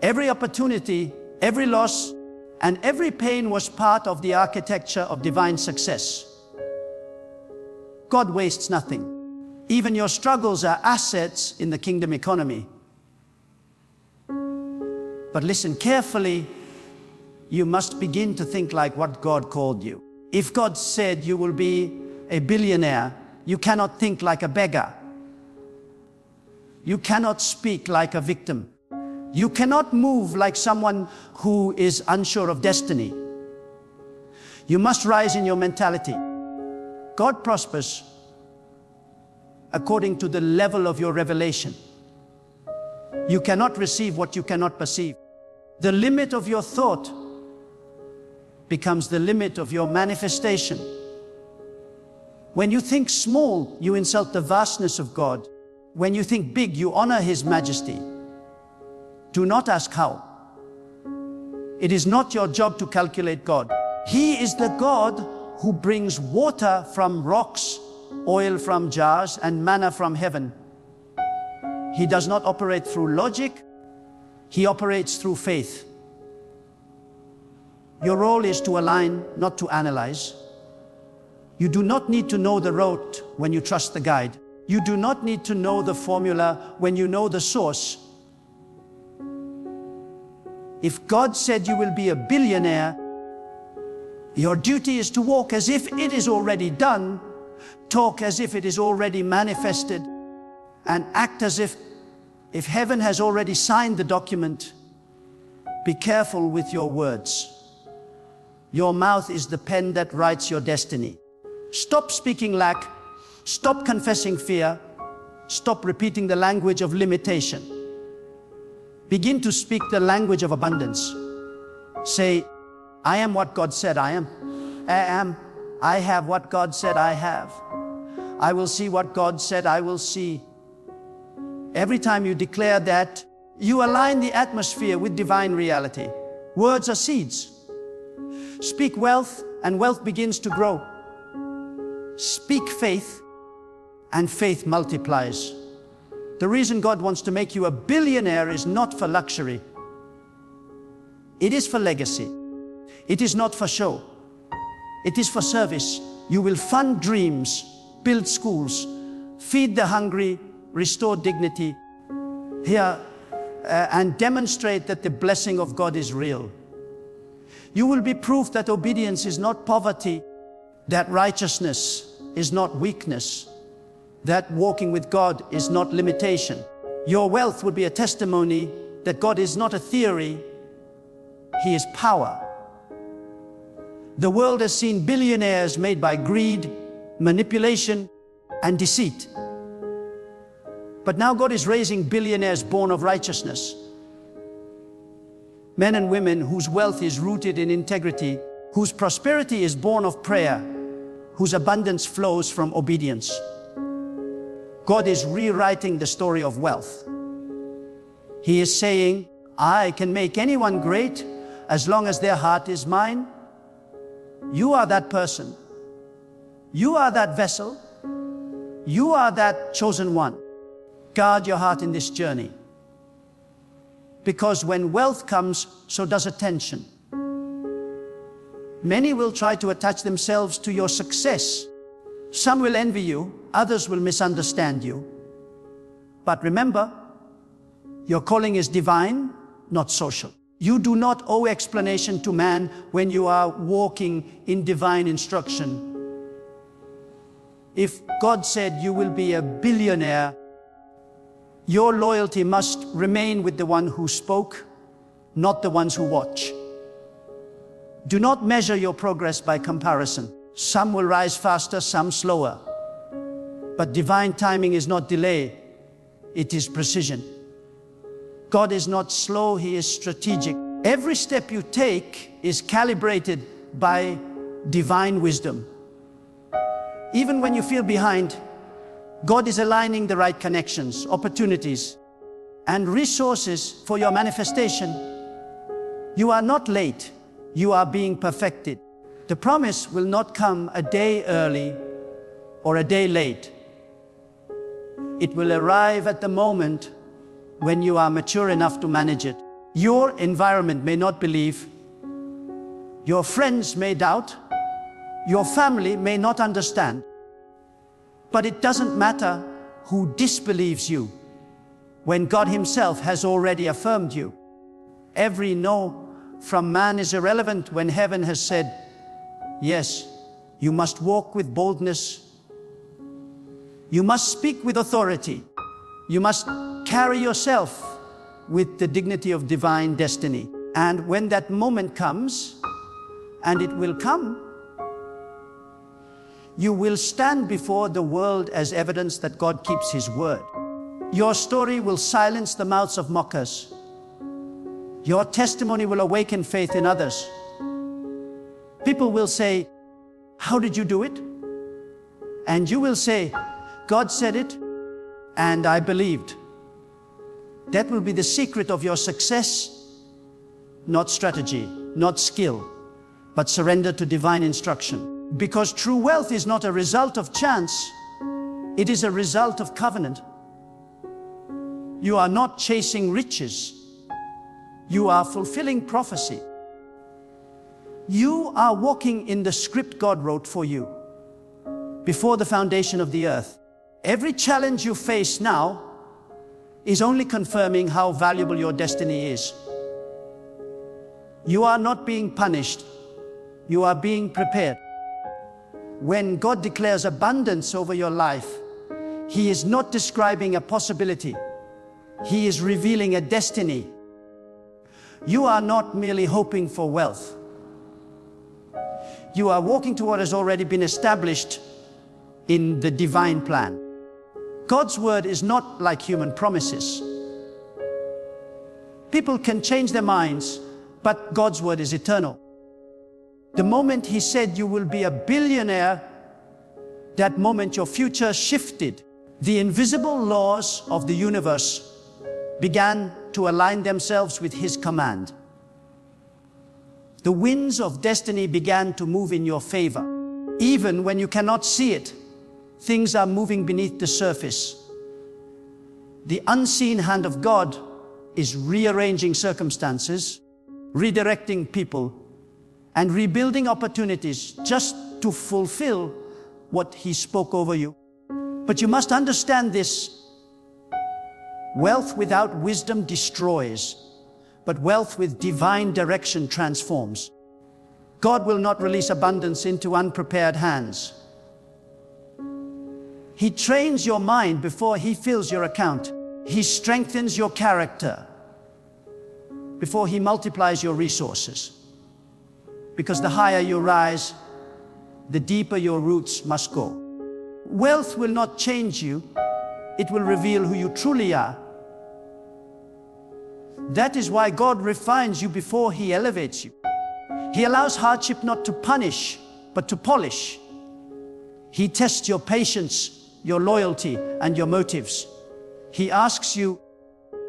every opportunity, every loss, and every pain was part of the architecture of divine success. God wastes nothing. Even your struggles are assets in the kingdom economy. But listen carefully, you must begin to think like what God called you. If God said you will be a billionaire, you cannot think like a beggar. You cannot speak like a victim. You cannot move like someone who is unsure of destiny. You must rise in your mentality. God prospers according to the level of your revelation. You cannot receive what you cannot perceive. The limit of your thought becomes the limit of your manifestation. When you think small, you insult the vastness of God. When you think big, you honor His majesty. Do not ask how. It is not your job to calculate God. He is the God who brings water from rocks, oil from jars, and manna from heaven. He does not operate through logic. He operates through faith. Your role is to align, not to analyze. You do not need to know the route when you trust the guide. You do not need to know the formula when you know the source. If God said you will be a billionaire, your duty is to walk as if it is already done, talk as if it is already manifested, and act as if heaven has already signed the document. Be careful with your words. Your mouth is the pen that writes your destiny. Stop speaking lack. Stop confessing fear. Stop repeating the language of limitation. Begin to speak the language of abundance. Say, I am what God said I am. I have what God said I have. I will see what God said I will see. Every time you declare that, you align the atmosphere with divine reality. Words are seeds. Speak wealth, and wealth begins to grow. Speak faith, and faith multiplies. The reason God wants to make you a billionaire is not for luxury. It is for legacy. It is not for show. It is for service. You will fund dreams, build schools, feed the hungry, restore dignity here, and demonstrate that the blessing of God is real. You will be proof that obedience is not poverty, that righteousness is not weakness, that walking with God is not limitation. Your wealth will be a testimony that God is not a theory, He is power. The world has seen billionaires made by greed, manipulation, and deceit. But now God is raising billionaires born of righteousness. Men and women whose wealth is rooted in integrity, whose prosperity is born of prayer, whose abundance flows from obedience. God is rewriting the story of wealth. He is saying, I can make anyone great as long as their heart is mine. You are that person. You are that vessel. You are that chosen one. Guard your heart in this journey. Because when wealth comes, so does attention. Many will try to attach themselves to your success. Some will envy you, others will misunderstand you. But remember, your calling is divine, not social. You do not owe explanation to man when you are walking in divine instruction. If God said you will be a billionaire, your loyalty must remain with the one who spoke, not the ones who watch. Do not measure your progress by comparison. Some will rise faster, some slower. But divine timing is not delay, it is precision. God is not slow, He is strategic. Every step you take is calibrated by divine wisdom. Even when you feel behind, God is aligning the right connections, opportunities, and resources for your manifestation. You are not late, you are being perfected. The promise will not come a day early or a day late. It will arrive at the moment when you are mature enough to manage it. Your environment may not believe, your friends may doubt, your family may not understand. But it doesn't matter who disbelieves you when God Himself has already affirmed you. Every no from man is irrelevant when heaven has said, yes, you must walk with boldness. You must speak with authority. You must carry yourself with the dignity of divine destiny. And when that moment comes, and it will come, you will stand before the world as evidence that God keeps His word. Your story will silence the mouths of mockers. Your testimony will awaken faith in others. People will say, how did you do it? And you will say, God said it, and I believed. That will be the secret of your success, not strategy, not skill, but surrender to divine instruction. Because true wealth is not a result of chance, it is a result of covenant. You are not chasing riches, You are fulfilling prophecy. You are walking in the script God wrote for you before the foundation of the earth. Every challenge you face now is only confirming how valuable your destiny is. You are not being punished. You are being prepared. When God declares abundance over your life, He is not describing a possibility. He is revealing a destiny. You are not merely hoping for wealth. You are walking toward what has already been established in the divine plan. God's word is not like human promises. People can change their minds, but God's word is eternal. The moment He said you will be a billionaire, that moment your future shifted. The invisible laws of the universe began to align themselves with His command. The winds of destiny began to move in your favor. Even when you cannot see it, things are moving beneath the surface. The unseen hand of God is rearranging circumstances, redirecting people, and rebuilding opportunities just to fulfill what He spoke over you. But you must understand this. Wealth without wisdom destroys, but wealth with divine direction transforms. God will not release abundance into unprepared hands. He trains your mind before He fills your account. He strengthens your character before He multiplies your resources. Because the higher you rise, the deeper your roots must go. Wealth will not change you. It will reveal who you truly are. That is why God refines you before He elevates you. He allows hardship not to punish, but to polish. He tests your patience, your loyalty, and your motives. He asks you,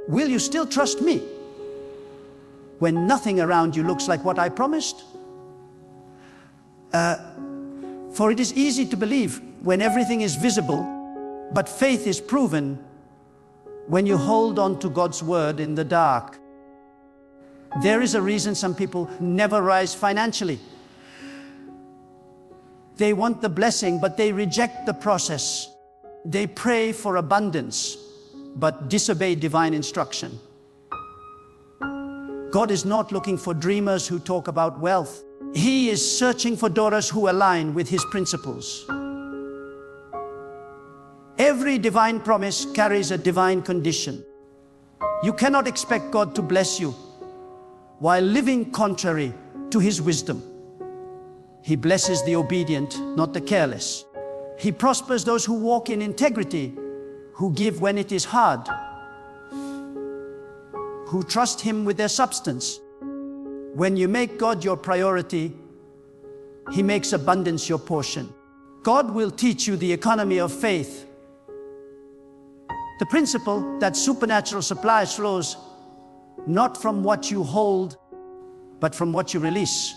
will you still trust me when nothing around you looks like what I promised? For it is easy to believe when everything is visible, but faith is proven when you hold on to God's word in the dark. There is a reason some people never rise financially. They want the blessing, but they reject the process. They pray for abundance, but disobey divine instruction. God is not looking for dreamers who talk about wealth. He is searching for daughters who align with His principles. Every divine promise carries a divine condition. You cannot expect God to bless you while living contrary to His wisdom. He blesses the obedient, not the careless. He prospers those who walk in integrity, who give when it is hard, who trust Him with their substance. When you make God your priority, He makes abundance your portion. God will teach you the economy of faith. The principle that supernatural supply flows not from what you hold, but from what you release.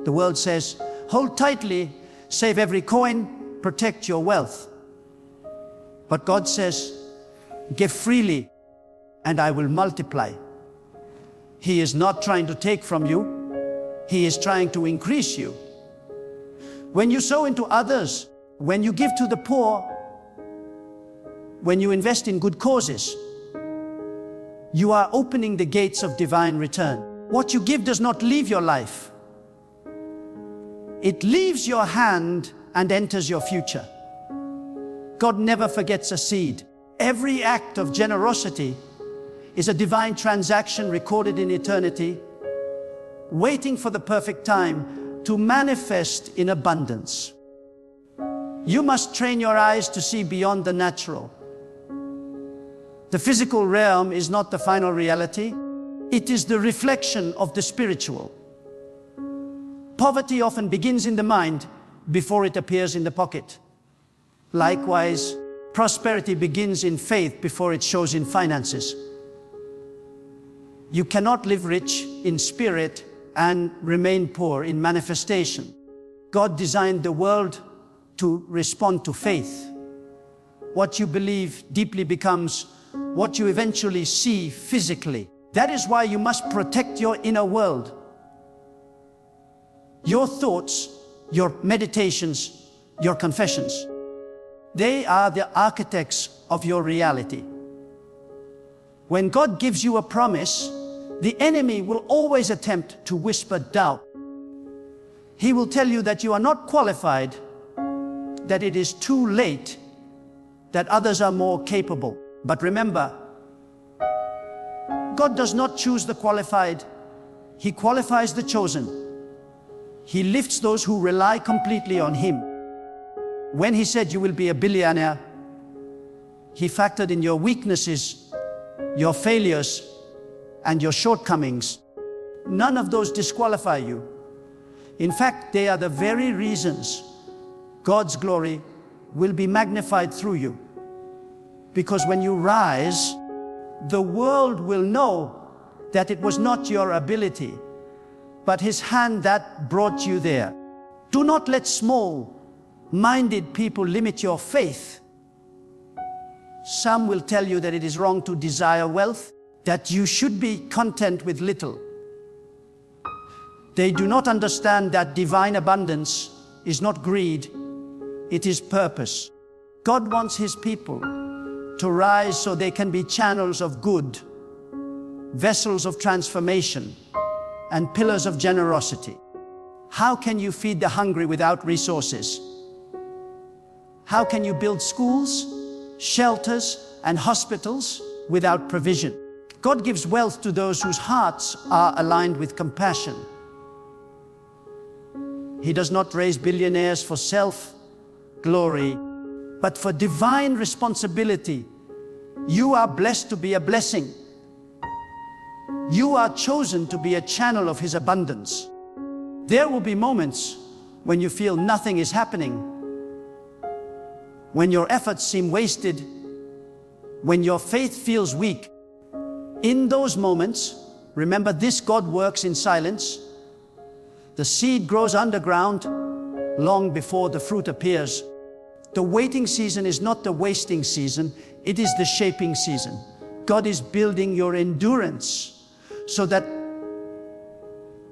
The world says, hold tightly, save every coin, protect your wealth. But God says, give freely, and I will multiply. He is not trying to take from you. He is trying to increase you. When you sow into others, when you give to the poor, when you invest in good causes, you are opening the gates of divine return. What you give does not leave your life. It leaves your hand and enters your future. God never forgets a seed. Every act of generosity is a divine transaction recorded in eternity, waiting for the perfect time to manifest in abundance. You must train your eyes to see beyond the natural. The physical realm is not the final reality. It is the reflection of the spiritual. Poverty often begins in the mind before it appears in the pocket. Likewise, prosperity begins in faith before it shows in finances. You cannot live rich in spirit and remain poor in manifestation. God designed the world to respond to faith. What you believe deeply becomes what you eventually see physically. That is why you must protect your inner world. Your thoughts, your meditations, your confessions. They are the architects of your reality. When God gives you a promise, the enemy will always attempt to whisper doubt. He will tell you that you are not qualified, that it is too late, that others are more capable. But remember, God does not choose the qualified. He qualifies the chosen. He lifts those who rely completely on Him. When He said you will be a billionaire, He factored in your weaknesses, your failures, and your shortcomings. None of those disqualify you. In fact, they are the very reasons God's glory will be magnified through you. Because when you rise, the world will know that it was not your ability, but His hand that brought you there. Do not let small-minded people limit your faith. Some will tell you that it is wrong to desire wealth, that you should be content with little. They do not understand that divine abundance is not greed, it is purpose. God wants His people to rise so they can be channels of good, vessels of transformation, and pillars of generosity. How can you feed the hungry without resources? How can you build schools, shelters, and hospitals without provision? God gives wealth to those whose hearts are aligned with compassion. He does not raise billionaires for self-glory, but for divine responsibility. You are blessed to be a blessing. You are chosen to be a channel of His abundance. There will be moments when you feel nothing is happening, when your efforts seem wasted, when your faith feels weak. In those moments, remember this: God works in silence. The seed grows underground long before the fruit appears. The waiting season is not the wasting season, it is the shaping season. God is building your endurance so that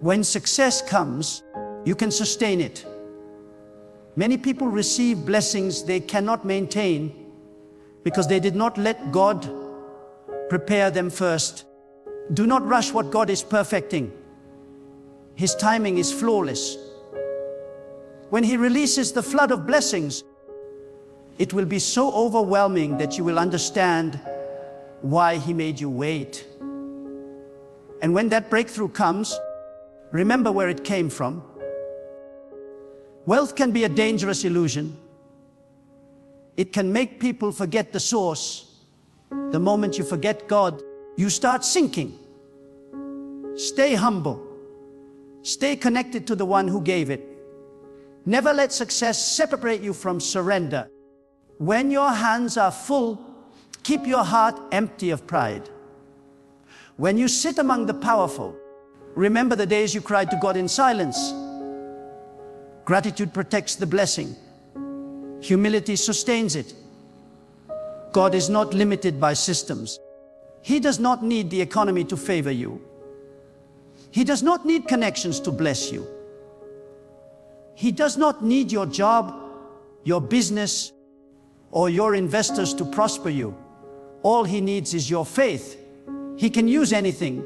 when success comes, you can sustain it. Many people receive blessings they cannot maintain because they did not let God prepare them first. Do not rush what God is perfecting. His timing is flawless. When He releases the flood of blessings, it will be so overwhelming that you will understand why He made you wait. And when that breakthrough comes, remember where it came from. Wealth can be a dangerous illusion. It can make people forget the source. The moment you forget God, you start sinking. Stay humble. Stay connected to the one who gave it. Never let success separate you from surrender. When your hands are full, keep your heart empty of pride. When you sit among the powerful, remember the days you cried to God in silence. Gratitude protects the blessing. Humility sustains it. God is not limited by systems. He does not need the economy to favor you. He does not need connections to bless you. He does not need your job, your business, or your investors to prosper you. All He needs is your faith. He can use anything.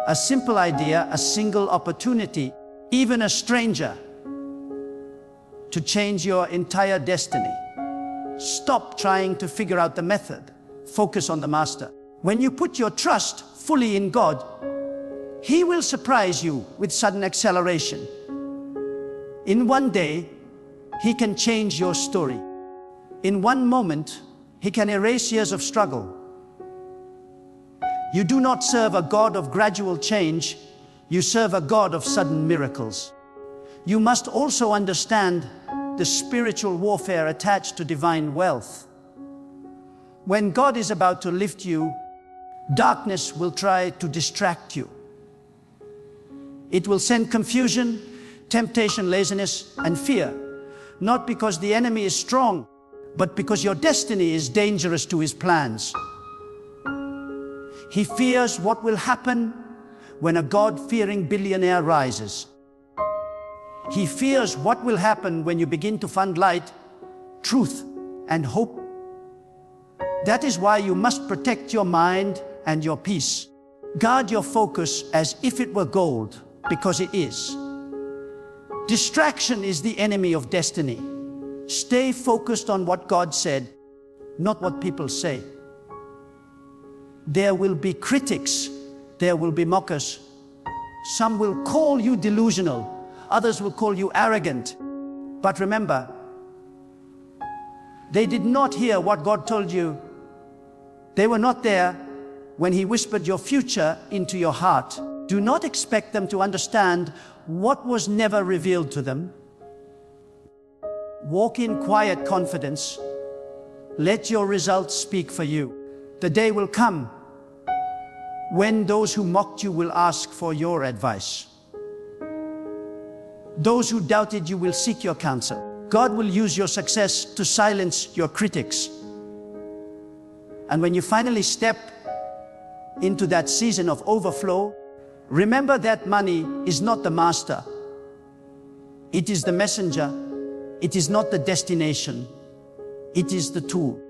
A simple idea, a single opportunity, even a stranger, to change your entire destiny. Stop trying to figure out the method. Focus on the Master. When you put your trust fully in God, He will surprise you with sudden acceleration. In one day, He can change your story. In one moment, He can erase years of struggle. You do not serve a God of gradual change, you serve a God of sudden miracles. You must also understand the spiritual warfare attached to divine wealth. When God is about to lift you, darkness will try to distract you. It will send confusion, temptation, laziness, and fear. Not because the enemy is strong, but because your destiny is dangerous to his plans. He fears what will happen when a God-fearing billionaire rises. He fears what will happen when you begin to fund light, truth, and hope. That is why you must protect your mind and your peace. Guard your focus as if it were gold, because it is. Distraction is the enemy of destiny. Stay focused on what God said, not what people say. There will be critics, there will be mockers. Some will call you delusional, others will call you arrogant. But remember, they did not hear what God told you. They were not there when He whispered your future into your heart. Do not expect them to understand what was never revealed to them. Walk in quiet confidence. Let your results speak for you. The day will come when those who mocked you will ask for your advice. Those who doubted you will seek your counsel. God will use your success to silence your critics. And when you finally step into that season of overflow, remember that money is not the master. It is the messenger. It is not the destination. It is the tool.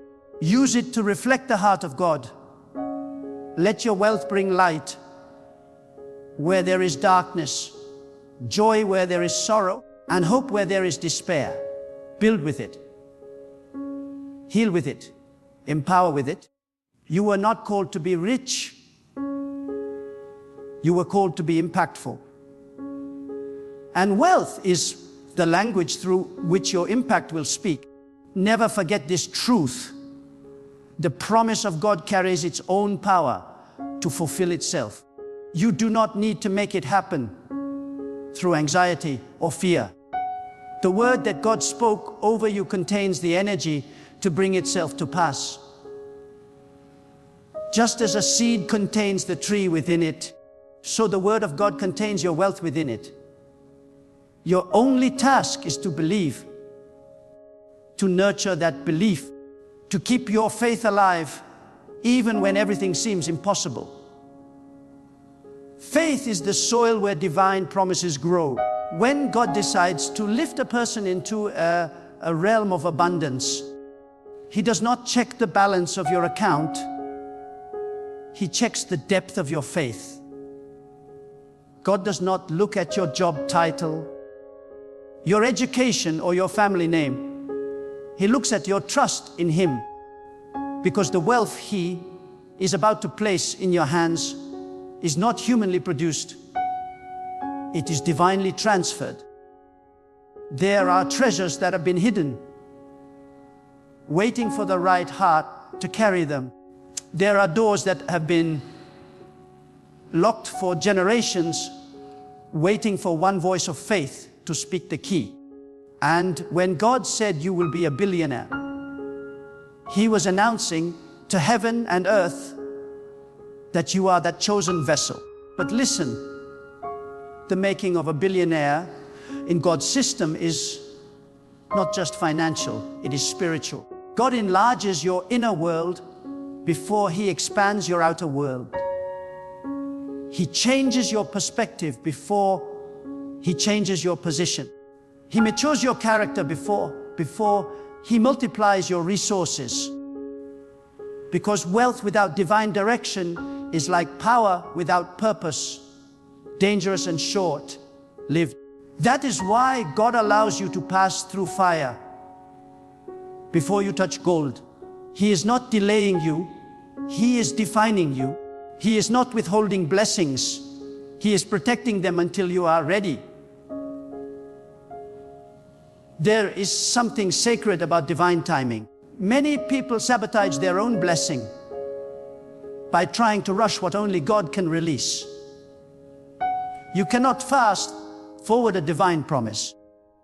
Use it to reflect the heart of God. Let your wealth bring light where there is darkness, joy where there is sorrow, and hope where there is despair. Build with it. Heal with it. Empower with it. You were not called to be rich. You were called to be impactful. And wealth is the language through which your impact will speak. Never forget this truth. The promise of God carries its own power to fulfill itself. You do not need to make it happen through anxiety or fear. The word that God spoke over you contains the energy to bring itself to pass. Just as a seed contains the tree within it, so the word of God contains your wealth within it. Your only task is to believe, to nurture that belief, to keep your faith alive, even when everything seems impossible. Faith is the soil where divine promises grow. When God decides to lift a person into a realm of abundance, He does not check the balance of your account. He checks the depth of your faith. God does not look at your job title, your education, or your family name. He looks at your trust in Him, because the wealth He is about to place in your hands is not humanly produced. It is divinely transferred. There are treasures that have been hidden, waiting for the right heart to carry them. There are doors that have been locked for generations, waiting for one voice of faith to speak the key. And when God said you will be a billionaire, He was announcing to heaven and earth that you are that chosen vessel. But listen, the making of a billionaire in God's system is not just financial, it is spiritual. God enlarges your inner world before He expands your outer world. He changes your perspective before He changes your position. He matures your character before He multiplies your resources. Because wealth without divine direction is like power without purpose, dangerous and short-lived. That is why God allows you to pass through fire before you touch gold. He is not delaying you, He is defining you. He is not withholding blessings, He is protecting them until you are ready. There is something sacred about divine timing. Many people sabotage their own blessing by trying to rush what only God can release. You cannot fast forward a divine promise.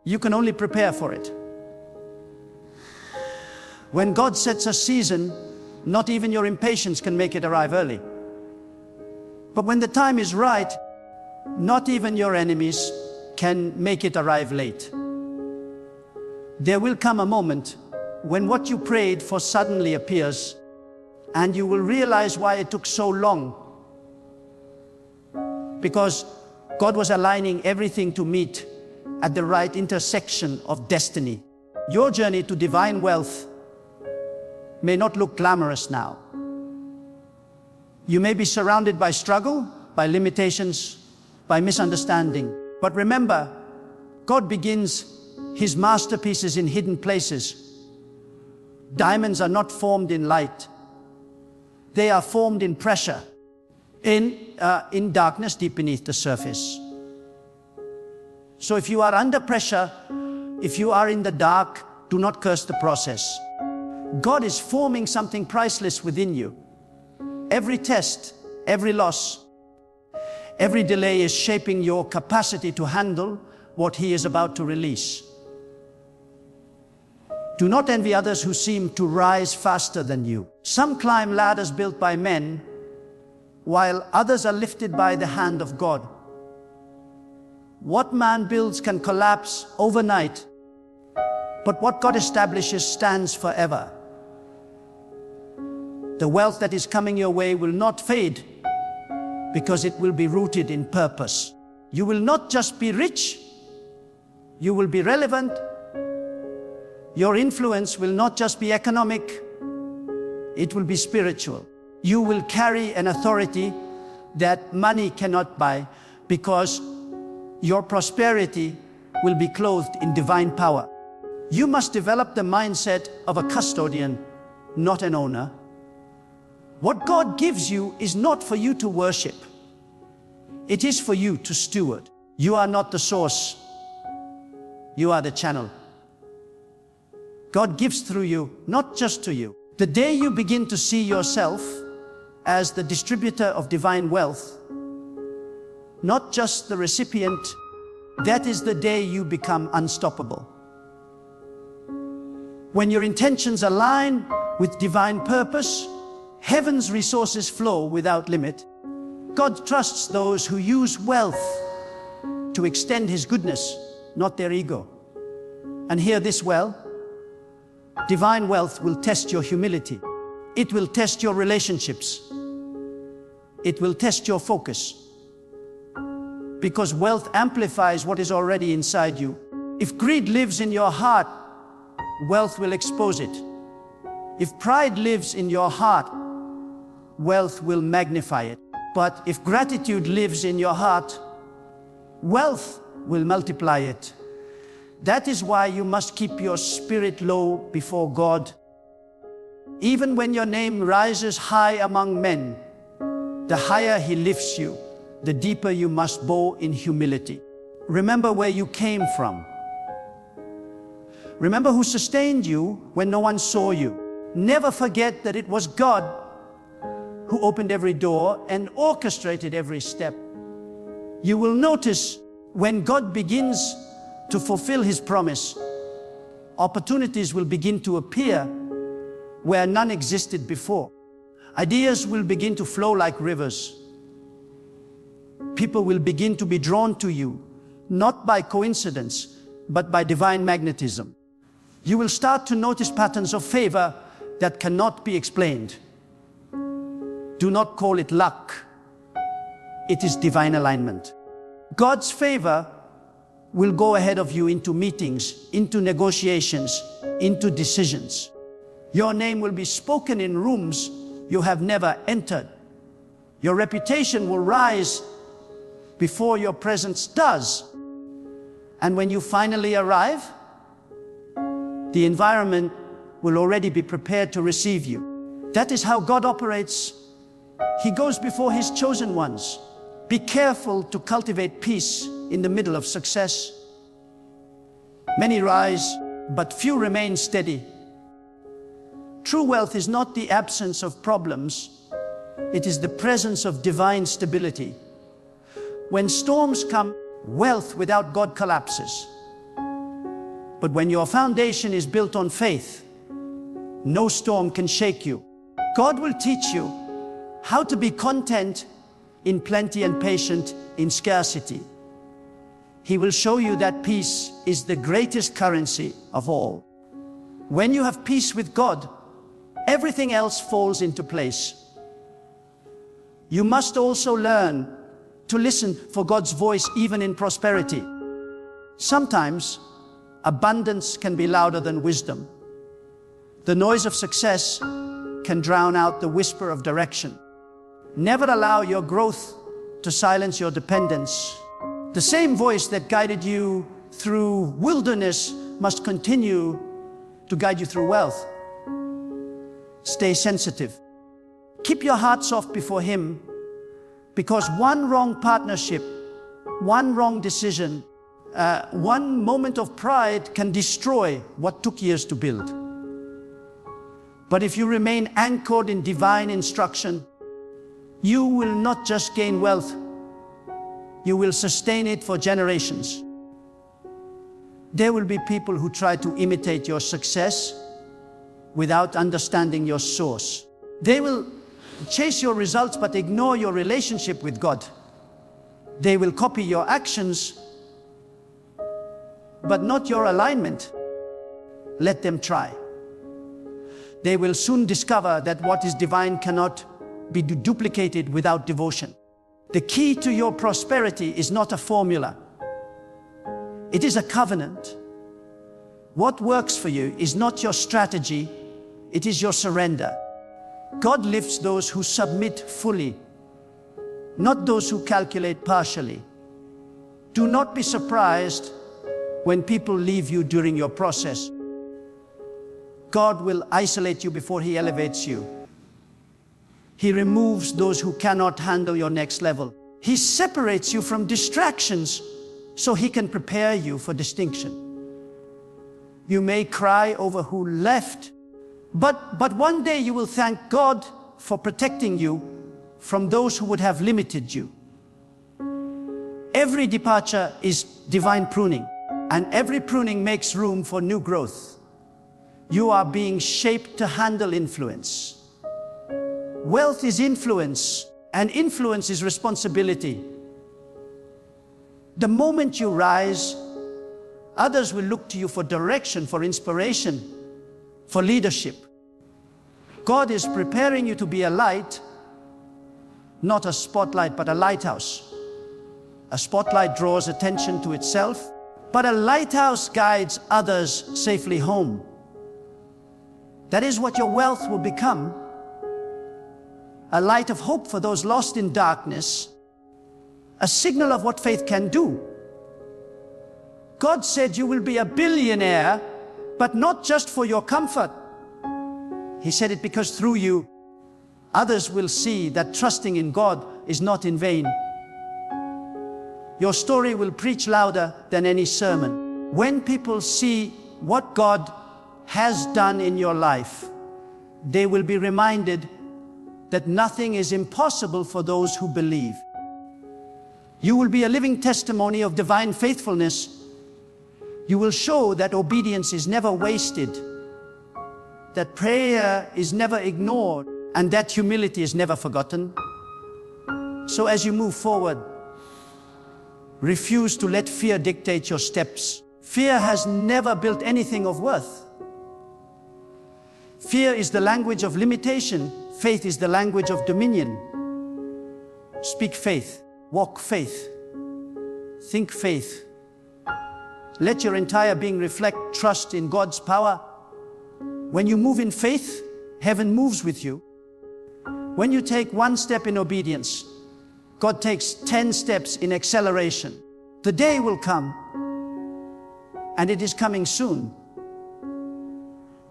You can only prepare for it. When God sets a season, not even your impatience can make it arrive early. But when the time is right, not even your enemies can make it arrive late. There will come a moment when what you prayed for suddenly appears, And you will realize why it took so long. Because God was aligning everything to meet at the right intersection of destiny. Your journey to divine wealth may not look glamorous now. You may be surrounded by struggle, by limitations, by misunderstanding. But remember, God begins His masterpieces in hidden places. Diamonds are not formed in light. They are formed in pressure, in darkness deep beneath the surface. So if you are under pressure, if you are in the dark, do not curse the process. God is forming something priceless within you. Every test, every loss, every delay is shaping your capacity to handle what He is about to release. Do not envy others who seem to rise faster than you. Some climb ladders built by men, while others are lifted by the hand of God. What man builds can collapse overnight, but what God establishes stands forever. The wealth that is coming your way will not fade, because it will be rooted in purpose. You will not just be rich, you will be relevant. Your influence will not just be economic, it will be spiritual. You will carry an authority that money cannot buy, because your prosperity will be clothed in divine power. You must develop the mindset of a custodian, not an owner. What God gives you is not for you to worship. It is for you to steward. You are not the source. You are the channel. God gives through you, not just to you. The day you begin to see yourself as the distributor of divine wealth, not just the recipient, that is the day you become unstoppable. When your intentions align with divine purpose, heaven's resources flow without limit. God trusts those who use wealth to extend His goodness, not their ego. And hear this well, divine wealth will test your humility. It will test your relationships. It will test your focus. Because wealth amplifies what is already inside you. If greed lives in your heart, wealth will expose it. If pride lives in your heart, wealth will magnify it. But if gratitude lives in your heart, wealth will multiply it. That is why you must keep your spirit low before God. Even when your name rises high among men, the higher He lifts you, the deeper you must bow in humility. Remember where you came from. Remember who sustained you when no one saw you. Never forget that it was God who opened every door and orchestrated every step. You will notice when God begins to fulfill His promise, opportunities will begin to appear where none existed before. Ideas will begin to flow like rivers. People will begin to be drawn to you, not by coincidence, but by divine magnetism. You will start to notice patterns of favor that cannot be explained. Do not call it luck. It is divine alignment. God's favor will go ahead of you into meetings, into negotiations, into decisions. Your name will be spoken in rooms you have never entered. Your reputation will rise before your presence does. And when you finally arrive, the environment will already be prepared to receive you. That is how God operates. He goes before His chosen ones. Be careful to cultivate peace in the middle of success. Many rise, but few remain steady. True wealth is not the absence of problems. It is the presence of divine stability. When storms come, wealth without God collapses. But when your foundation is built on faith, no storm can shake you. God will teach you how to be content in plenty and patient in scarcity. He will show you that peace is the greatest currency of all. When you have peace with God, everything else falls into place. You must also learn to listen for God's voice even in prosperity. Sometimes, abundance can be louder than wisdom. The noise of success can drown out the whisper of direction. Never allow your growth to silence your dependence. The same voice that guided you through wilderness must continue to guide you through wealth. Stay sensitive. Keep your heart soft before Him, because one wrong partnership, one wrong decision, one moment of pride can destroy what took years to build. But if you remain anchored in divine instruction, you will not just gain wealth, you will sustain it for generations. There will be people who try to imitate your success without understanding your source. They will chase your results but ignore your relationship with God. They will copy your actions but not your alignment. Let them try. They will soon discover that what is divine cannot be duplicated without devotion. The key to your prosperity is not a formula. It is a covenant. What works for you is not your strategy, it is your surrender. God lifts those who submit fully, not those who calculate partially. Do not be surprised when people leave you during your process. God will isolate you before He elevates you. He removes those who cannot handle your next level. He separates you from distractions so He can prepare you for distinction. You may cry over who left, but one day you will thank God for protecting you from those who would have limited you. Every departure is divine pruning, and every pruning makes room for new growth. You are being shaped to handle influence. Wealth is influence, and influence is responsibility. The moment you rise, others will look to you for direction, for inspiration, for leadership. God is preparing you to be a light, not a spotlight, but a lighthouse. A spotlight draws attention to itself, but a lighthouse guides others safely home. That is what your wealth will become. A light of hope for those lost in darkness, a signal of what faith can do. God said you will be a billionaire, but not just for your comfort. He said it because through you, others will see that trusting in God is not in vain. Your story will preach louder than any sermon. When people see what God has done in your life, they will be reminded that nothing is impossible for those who believe. You will be a living testimony of divine faithfulness. You will show that obedience is never wasted, that prayer is never ignored, and that humility is never forgotten. So as you move forward, refuse to let fear dictate your steps. Fear has never built anything of worth. Fear is the language of limitation. Faith is the language of dominion. Speak faith, walk faith, think faith. Let your entire being reflect trust in God's power. When you move in faith, heaven moves with you. When you take one step in obedience, God takes 10 steps in acceleration. The day will come, and it is coming soon,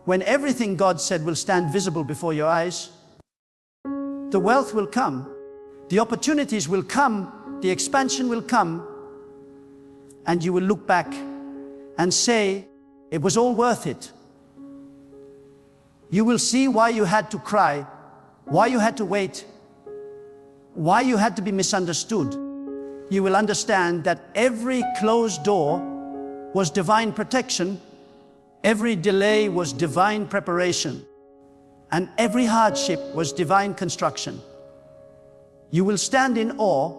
when everything God said will stand visible before your eyes. The wealth will come, the opportunities will come, the expansion will come, and you will look back and say, it was all worth it. You will see why you had to cry, why you had to wait, why you had to be misunderstood. You will understand that every closed door was divine protection, every delay was divine preparation, and every hardship was divine construction. You will stand in awe,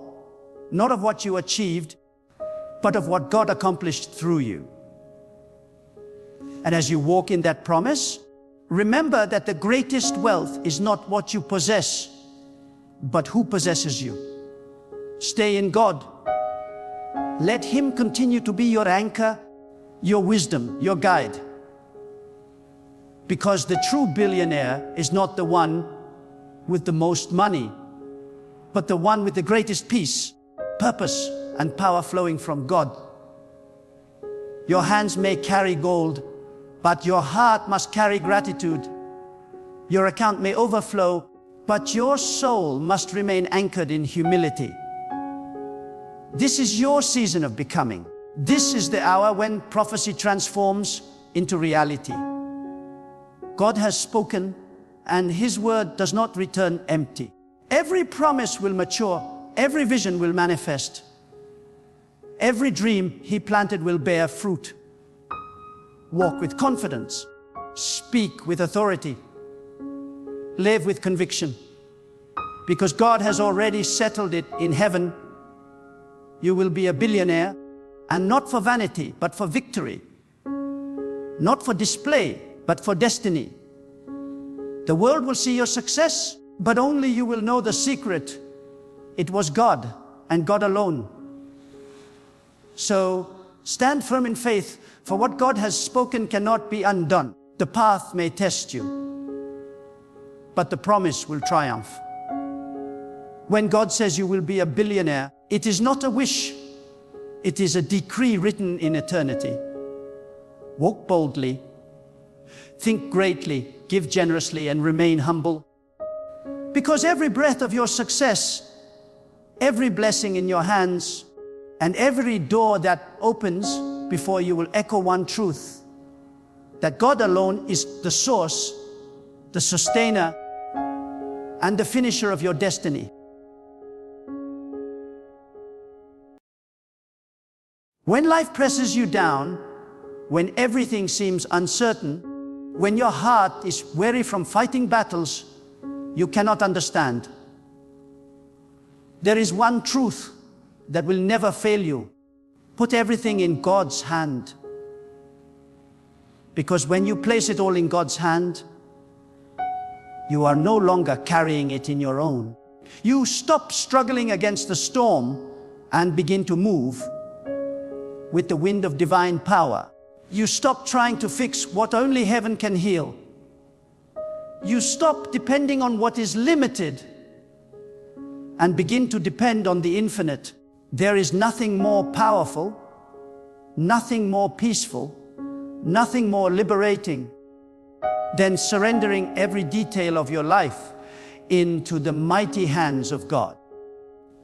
not of what you achieved, but of what God accomplished through you. And as you walk in that promise, Remember that the greatest wealth is not what you possess, but who possesses you. Stay in God. Let Him continue to be your anchor, your wisdom, your guide. Because the true billionaire is not the one with the most money, but the one with the greatest peace, purpose, and power flowing from God. Your hands may carry gold, but your heart must carry gratitude. Your account may overflow, but your soul must remain anchored in humility. This is your season of becoming. This is the hour when prophecy transforms into reality. God has spoken, and His word does not return empty. Every promise will mature. Every vision will manifest. Every dream He planted will bear fruit. Walk with confidence. Speak with authority. Live with conviction. Because God has already settled it in heaven. You will be a billionaire, and not for vanity, but for victory. Not for display, but for destiny. The world will see your success, but only you will know the secret. It was God, and God alone. So, stand firm in faith, for what God has spoken cannot be undone. The path may test you, but the promise will triumph. When God says you will be a billionaire, it is not a wish. It is a decree written in eternity. Walk boldly, think greatly, give generously, and remain humble. Because every breath of your success, every blessing in your hands, and every door that opens before you will echo one truth: that God alone is the source, the sustainer, and the finisher of your destiny. When life presses you down, when everything seems uncertain, when your heart is weary from fighting battles you cannot understand, there is one truth that will never fail you. Put everything in God's hand. Because when you place it all in God's hand, you are no longer carrying it in your own. You stop struggling against the storm and begin to move with the wind of divine power. You stop trying to fix what only heaven can heal. You stop depending on what is limited and begin to depend on the infinite. There is nothing more powerful, nothing more peaceful, nothing more liberating than surrendering every detail of your life into the mighty hands of God.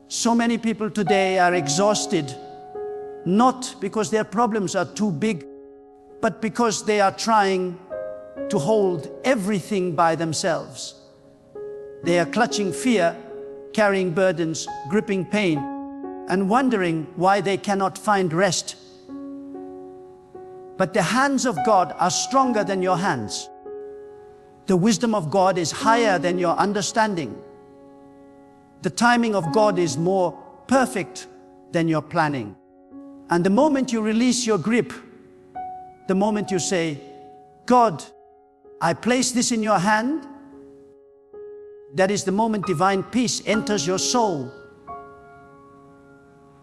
So many people today are exhausted, not because their problems are too big, but because they are trying to hold everything by themselves. They are clutching fear, carrying burdens, gripping pain, and wondering why they cannot find rest. But the hands of God are stronger than your hands. The wisdom of God is higher than your understanding. The timing of God is more perfect than your planning. And the moment you release your grip, the moment you say, God, I place this in your hand, that is the moment divine peace enters your soul.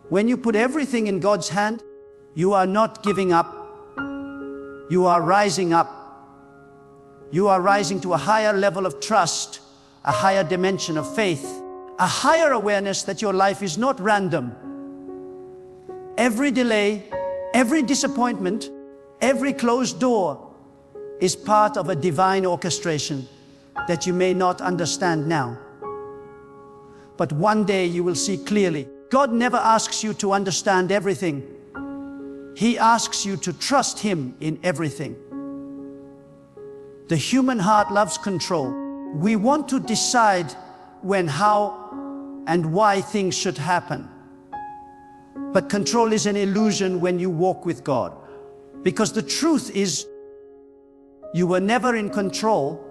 When you put everything in God's hand, you are not giving up. You are rising up. You are rising to a higher level of trust, a higher dimension of faith, a higher awareness that your life is not random. Every delay, every disappointment, every closed door is part of a divine orchestration that you may not understand now. But one day you will see clearly. God never asks you to understand everything. He asks you to trust Him in everything. The human heart loves control. We want to decide when, how, and why things should happen. But control is an illusion when you walk with God. Because the truth is, you were never in control.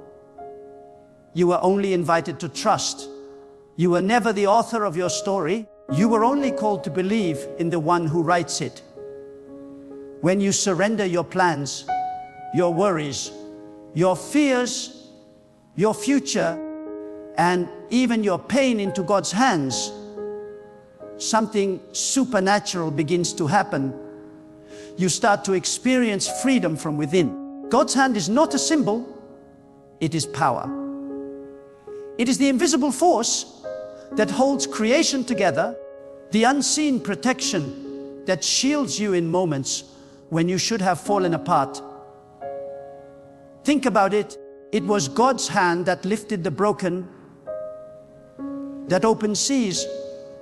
You were only invited to trust. You were never the author of your story. You were only called to believe in the one who writes it. When you surrender your plans, your worries, your fears, your future, and even your pain into God's hands, something supernatural begins to happen. You start to experience freedom from within. God's hand is not a symbol, it is power. It is the invisible force that holds creation together, the unseen protection that shields you in moments when you should have fallen apart. Think about it. It was God's hand that lifted the broken, that opened seas,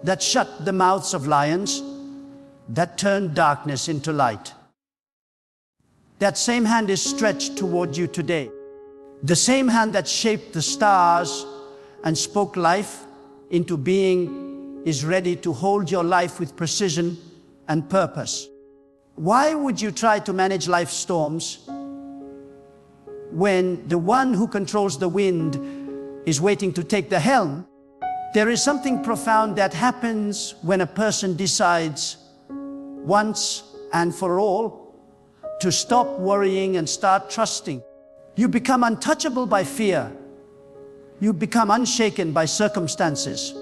that shut the mouths of lions, that turned darkness into light. That same hand is stretched toward you today. The same hand that shaped the stars and spoke life into being is ready to hold your life with precision and purpose. Why would you try to manage life's storms when the one who controls the wind is waiting to take the helm? There is something profound that happens when a person decides once and for all to stop worrying and start trusting. You become untouchable by fear. You become unshaken by circumstances,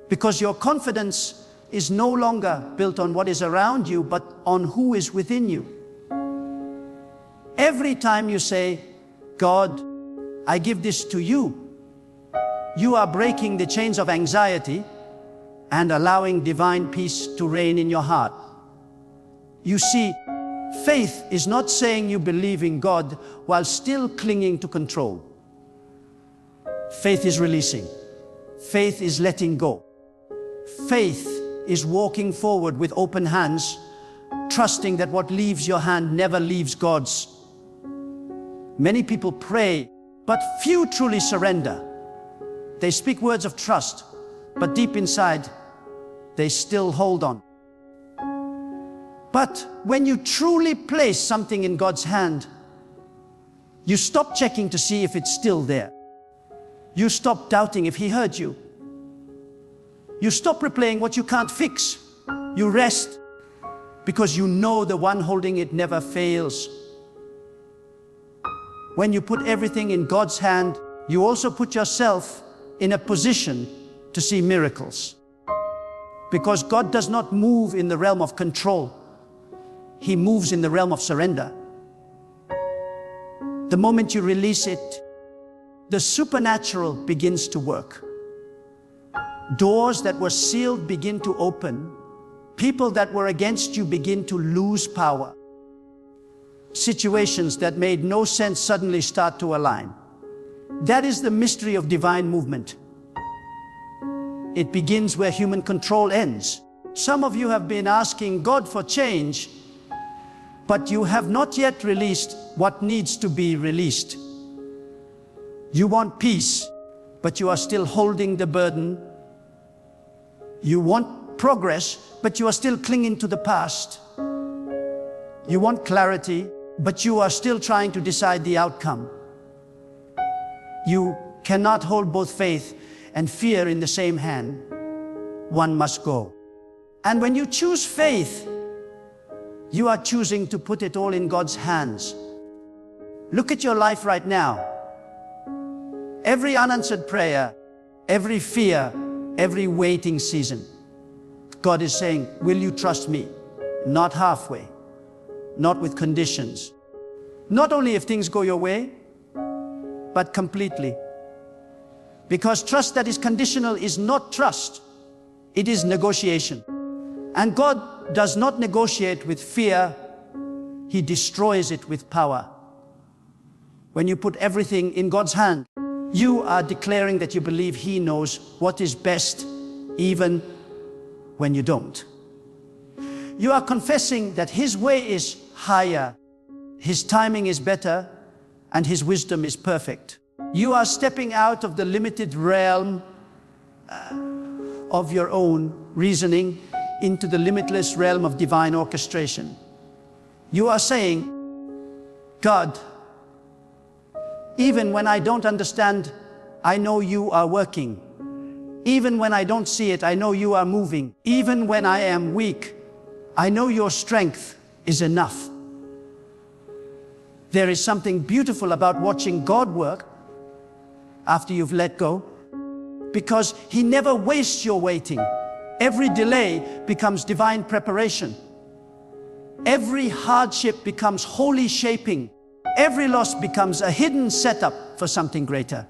because your confidence is no longer built on what is around you, but on who is within you. Every time you say, God, I give this to you, you are breaking the chains of anxiety and allowing divine peace to reign in your heart. You see, faith is not saying you believe in God while still clinging to control. Faith is releasing. Faith is letting go. Faith is walking forward with open hands, trusting that what leaves your hand never leaves God's. Many people pray, but few truly surrender. They speak words of trust, but deep inside, they still hold on. But when you truly place something in God's hand, you stop checking to see if it's still there. You stop doubting if He heard you. You stop replaying what you can't fix. You rest because you know the one holding it never fails. When you put everything in God's hand, you also put yourself in a position to see miracles. Because God does not move in the realm of control. He moves in the realm of surrender. The moment you release it, the supernatural begins to work. Doors that were sealed begin to open. People that were against you begin to lose power. Situations that made no sense suddenly start to align. That is the mystery of divine movement. It begins where human control ends. Some of you have been asking God for change, but you have not yet released what needs to be released. You want peace, but you are still holding the burden. You want progress, but you are still clinging to the past. You want clarity, but you are still trying to decide the outcome. You cannot hold both faith and fear in the same hand. One must go. And when you choose faith, you are choosing to put it all in God's hands. Look at your life right now. Every unanswered prayer, every fear, every waiting season, God is saying, will you trust me? Not halfway, not with conditions. Not only if things go your way, but completely. Because trust that is conditional is not trust. It is negotiation. And God does not negotiate with fear. He destroys it with power. When you put everything in God's hand, you are declaring that you believe He knows what is best, even when you don't. You are confessing that His way is higher, His timing is better, and His wisdom is perfect. You are stepping out of the limited realm of your own reasoning into the limitless realm of divine orchestration. You are saying, God, even when I don't understand, I know you are working. Even when I don't see it, I know you are moving. Even when I am weak, I know your strength is enough. There is something beautiful about watching God work after you've let go, because He never wastes your waiting. Every delay becomes divine preparation. Every hardship becomes holy shaping. Every loss becomes a hidden setup for something greater.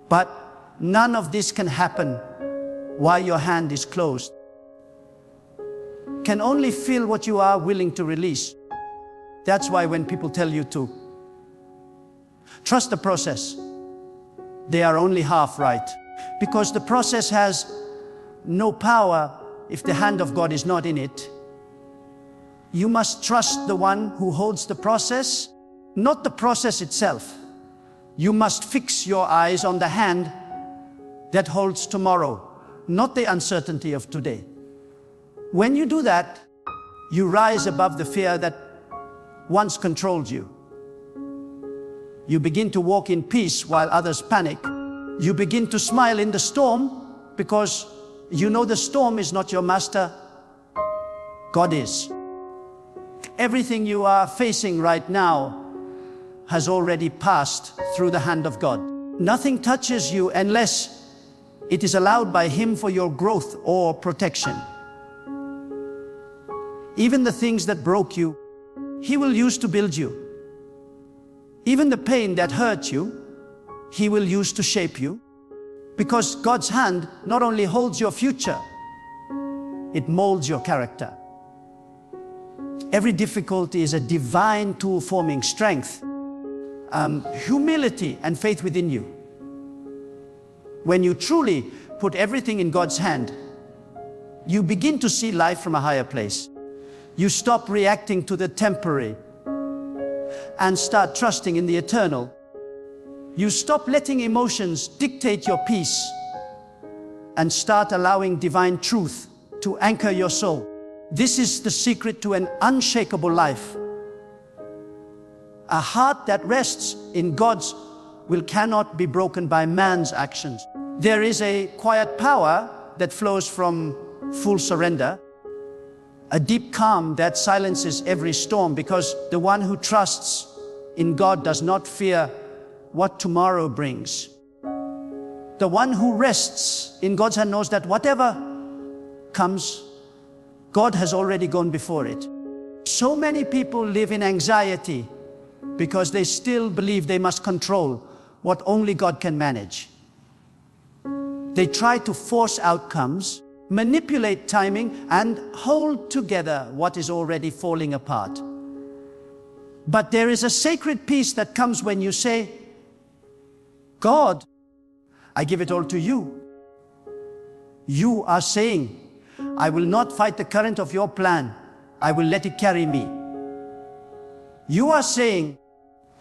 But none of this can happen while your hand is closed. Can only feel what you are willing to release. That's why when people tell you to trust the process, they are only half right. Because the process has no power if the hand of God is not in it. You must trust the one who holds the process, not the process itself. You must fix your eyes on the hand that holds tomorrow, not the uncertainty of today. When you do that, you rise above the fear that once controlled you. You begin to walk in peace while others panic. You begin to smile in the storm because you know the storm is not your master, God is. Everything you are facing right now has already passed through the hand of God. Nothing touches you unless it is allowed by Him for your growth or protection. Even the things that broke you, He will use to build you. Even the pain that hurt you, He will use to shape you. Because God's hand not only holds your future, it molds your character. Every difficulty is a divine tool forming strength, humility and faith within you. When you truly put everything in God's hand, you begin to see life from a higher place. You stop reacting to the temporary and start trusting in the eternal. You stop letting emotions dictate your peace and start allowing divine truth to anchor your soul. This is the secret to an unshakable life. A heart that rests in God's will cannot be broken by man's actions. There is a quiet power that flows from full surrender, a deep calm that silences every storm, because the one who trusts in God does not fear what tomorrow brings. The one who rests in God's hand knows that whatever comes, God has already gone before it. So many people live in anxiety because they still believe they must control what only God can manage. They try to force outcomes, manipulate timing, and hold together what is already falling apart. But there is a sacred peace that comes when you say, God, I give it all to you. You are saying, I will not fight the current of your plan. I will let it carry me. You are saying,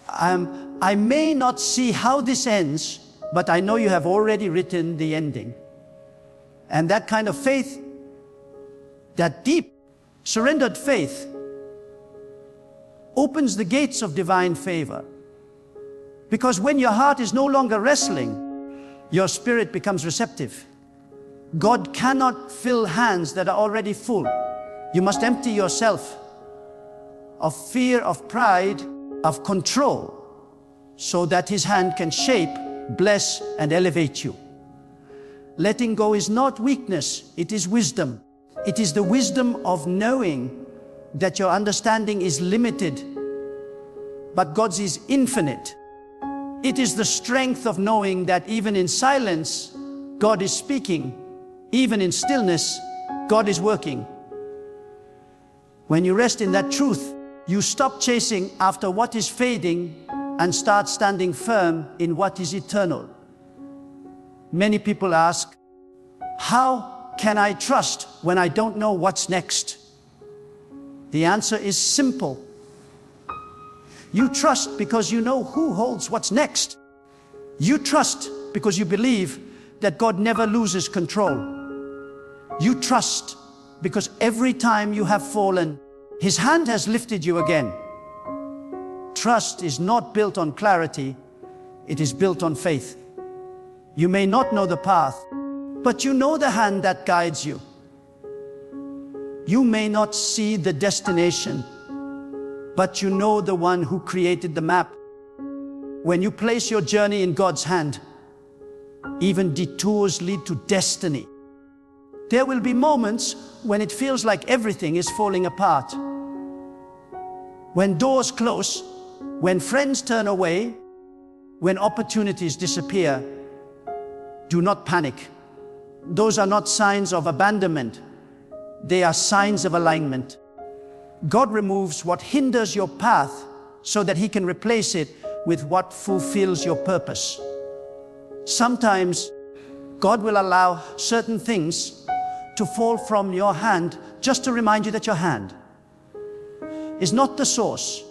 I may not see how this ends, but I know you have already written the ending. And that kind of faith, that deep, surrendered faith, opens the gates of divine favor. Because when your heart is no longer wrestling, your spirit becomes receptive. God cannot fill hands that are already full. You must empty yourself of fear, of pride, of control, so that His hand can shape, bless, and elevate you. Letting go is not weakness, it is wisdom. It is the wisdom of knowing that your understanding is limited, but God's is infinite. It is the strength of knowing that even in silence, God is speaking. Even in stillness, God is working. When you rest in that truth, you stop chasing after what is fading and start standing firm in what is eternal. Many people ask, how can I trust when I don't know what's next? The answer is simple. You trust because you know who holds what's next. You trust because you believe that God never loses control. You trust because every time you have fallen, His hand has lifted you again. Trust is not built on clarity, it is built on faith. You may not know the path, but you know the hand that guides you. You may not see the destination, but you know the one who created the map. When you place your journey in God's hand, even detours lead to destiny. There will be moments when it feels like everything is falling apart. When doors close, when friends turn away, when opportunities disappear, do not panic. Those are not signs of abandonment. They are signs of alignment. God removes what hinders your path so that He can replace it with what fulfills your purpose. Sometimes God will allow certain things to fall from your hand just to remind you that your hand is not the source,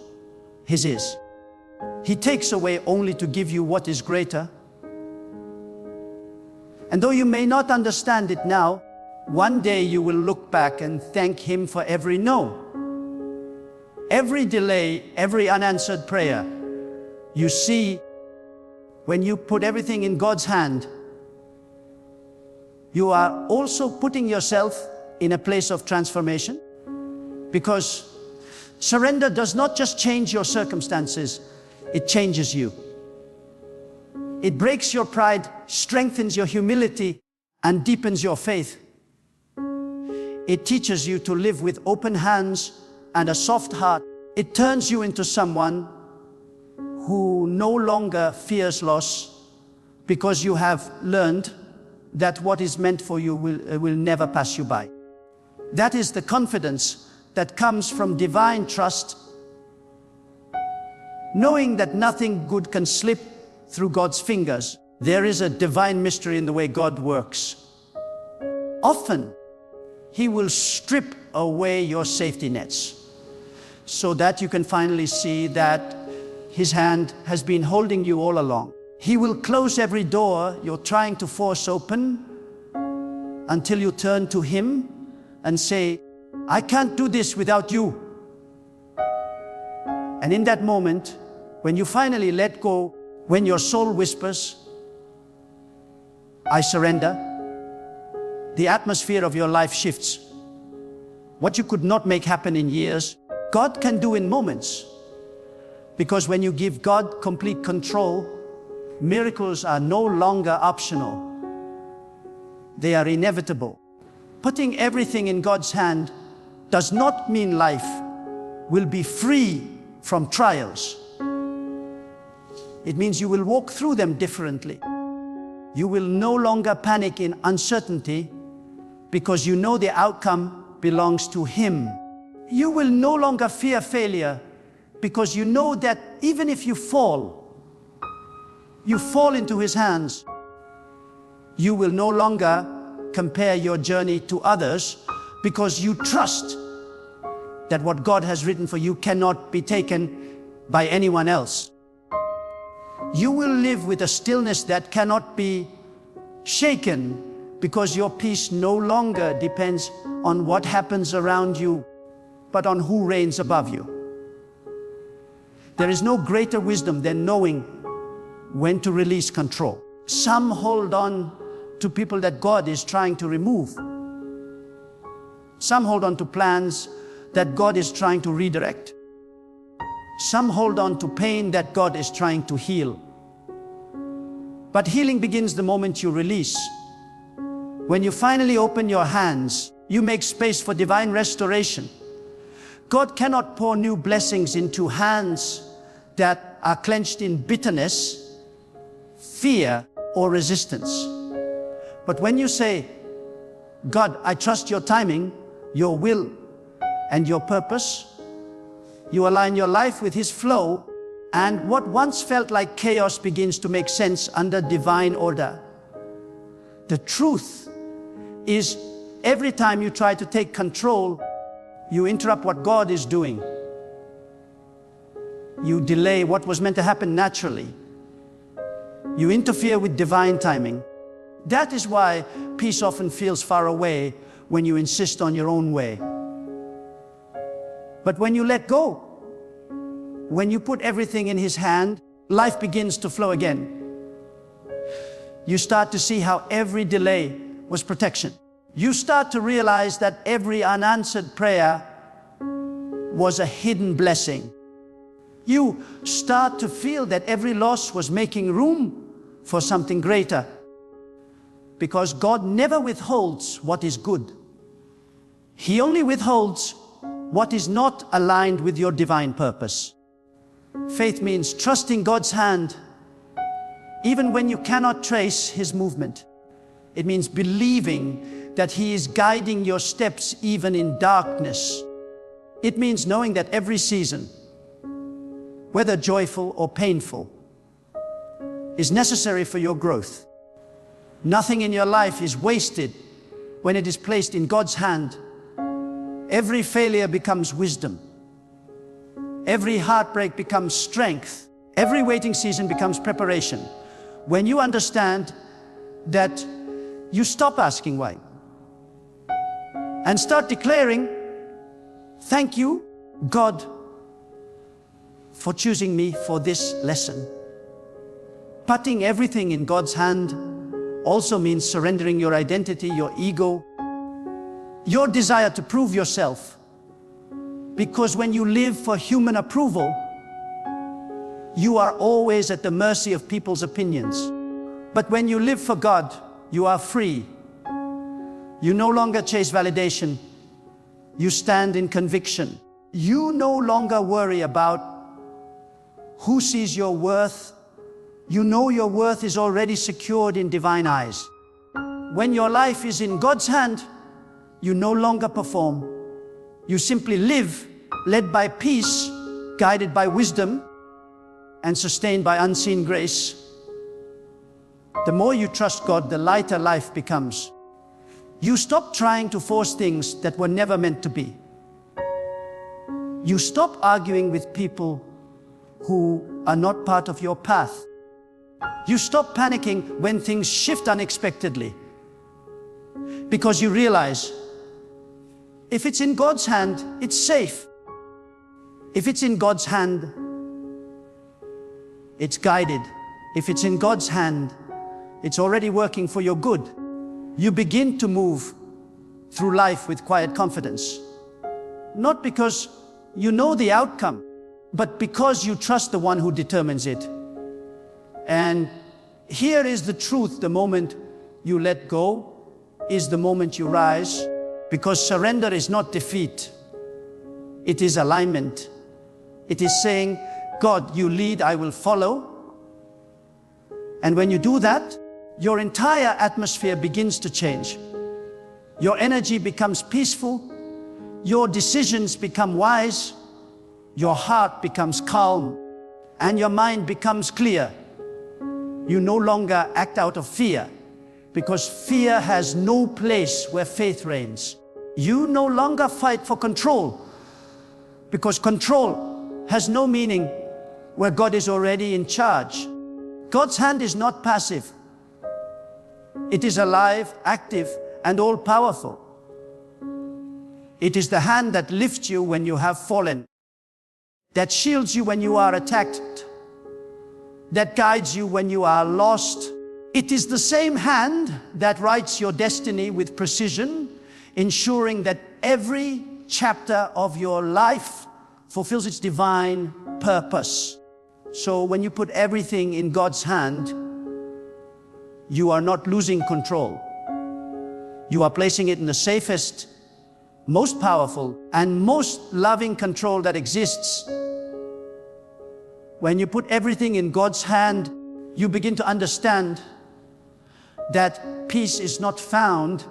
His is. He takes away only to give you what is greater. And though you may not understand it now, one day you will look back and thank Him for every no, every delay, every unanswered prayer. You see, when you put everything in God's hand, you are also putting yourself in a place of transformation, because surrender does not just change your circumstances, it changes you. It breaks your pride, strengthens your humility, and deepens your faith. It teaches you to live with open hands and a soft heart. It turns you into someone who no longer fears loss, because you have learned that what is meant for you will never pass you by. That is the confidence that comes from divine trust, knowing that nothing good can slip through God's fingers. There is a divine mystery in the way God works. Often, He will strip away your safety nets so that you can finally see that His hand has been holding you all along. He will close every door you're trying to force open until you turn to Him and say, I can't do this without you. And in that moment, when you finally let go, when your soul whispers, I surrender, the atmosphere of your life shifts. What you could not make happen in years, God can do in moments. Because when you give God complete control, miracles are no longer optional. They are inevitable. Putting everything in God's hand does not mean life will be free from trials. It means you will walk through them differently. You will no longer panic in uncertainty because you know the outcome belongs to Him. You will no longer fear failure because you know that even if you fall into His hands. You will no longer compare your journey to others because you trust that what God has written for you cannot be taken by anyone else. You will live with a stillness that cannot be shaken because your peace no longer depends on what happens around you, but on who reigns above you. There is no greater wisdom than knowing when to release control. Some hold on to people that God is trying to remove. Some hold on to plans that God is trying to redirect. Some hold on to pain that God is trying to heal. But healing begins the moment you release. When you finally open your hands, you make space for divine restoration. God cannot pour new blessings into hands that are clenched in bitterness, fear, or resistance. But when you say, God, I trust your timing, your will, and your purpose, you align your life with His flow, and what once felt like chaos begins to make sense under divine order. The truth is, every time you try to take control, you interrupt what God is doing. You delay what was meant to happen naturally. You interfere with divine timing. That is why peace often feels far away when you insist on your own way. But when you let go, when you put everything in His hand, life begins to flow again. You start to see how every delay was protection. You start to realize that every unanswered prayer was a hidden blessing. You start to feel that every loss was making room for something greater. Because God never withholds what is good. He only withholds what is not aligned with your divine purpose. Faith means trusting God's hand even when you cannot trace His movement. It means believing that He is guiding your steps even in darkness. It means knowing that every season, whether joyful or painful, is necessary for your growth. Nothing in your life is wasted when it is placed in God's hand. Every failure becomes wisdom. Every heartbreak becomes strength. Every waiting season becomes preparation. When you understand that, you stop asking why and start declaring, thank you, God, for choosing me for this lesson. Putting everything in God's hand also means surrendering your identity, your ego, your desire to prove yourself. Because when you live for human approval, you are always at the mercy of people's opinions. But when you live for God, you are free. You no longer chase validation. You stand in conviction. You no longer worry about who sees your worth. You know your worth is already secured in divine eyes. When your life is in God's hand, you no longer perform. You simply live, led by peace, guided by wisdom, and sustained by unseen grace. The more you trust God, the lighter life becomes. You stop trying to force things that were never meant to be. You stop arguing with people who are not part of your path. You stop panicking when things shift unexpectedly. Because you realize, if it's in God's hand, it's safe. If it's in God's hand, it's guided. If it's in God's hand, it's already working for your good. You begin to move through life with quiet confidence. Not because you know the outcome, but because you trust the one who determines it. And here is the truth: the moment you let go is the moment you rise. Because surrender is not defeat. It is alignment. It is saying, God, you lead, I will follow. And when you do that, your entire atmosphere begins to change. Your energy becomes peaceful. Your decisions become wise. Your heart becomes calm. And your mind becomes clear. You no longer act out of fear, because fear has no place where faith reigns. You no longer fight for control, because control has no meaning where God is already in charge. God's hand is not passive. It is alive, active, and all-powerful. It is the hand that lifts you when you have fallen, that shields you when you are attacked, that guides you when you are lost. It is the same hand that writes your destiny with precision, ensuring that every chapter of your life fulfills its divine purpose. So when you put everything in God's hand, you are not losing control. You are placing it in the safest, most powerful, and most loving control that exists. When you put everything in God's hand, you begin to understand that peace is not found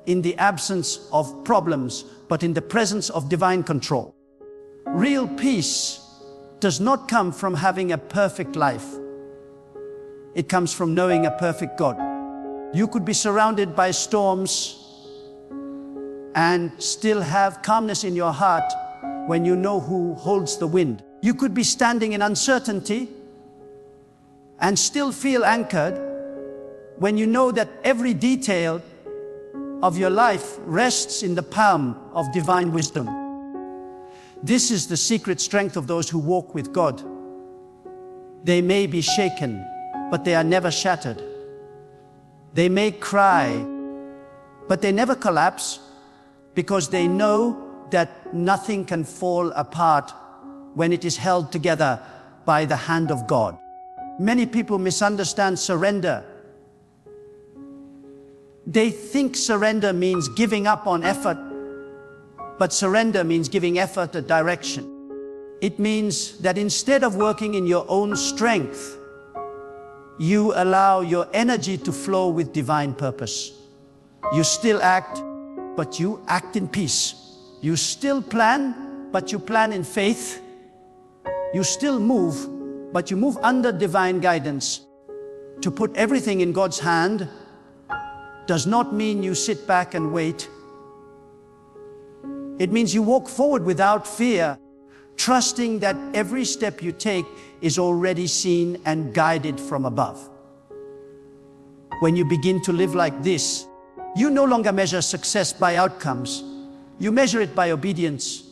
in the absence of problems, but in the presence of divine control. Real peace does not come from having a perfect life. It comes from knowing a perfect God. You could be surrounded by storms and still have calmness in your heart when you know who holds the wind. You could be standing in uncertainty and still feel anchored when you know that every detail of your life rests in the palm of divine wisdom. This is the secret strength of those who walk with God. They may be shaken, but they are never shattered. They may cry, but they never collapse, because they know that nothing can fall apart when it is held together by the hand of God. Many people misunderstand surrender. They think surrender means giving up on effort, but surrender means giving effort a direction. It means that instead of working in your own strength, you allow your energy to flow with divine purpose. You still act, but you act in peace. You still plan, but you plan in faith. You still move, but you move under divine guidance. To put everything in God's hand does not mean you sit back and wait. It means you walk forward without fear, trusting that every step you take is already seen and guided from above. When you begin to live like this, you no longer measure success by outcomes. You measure it by obedience.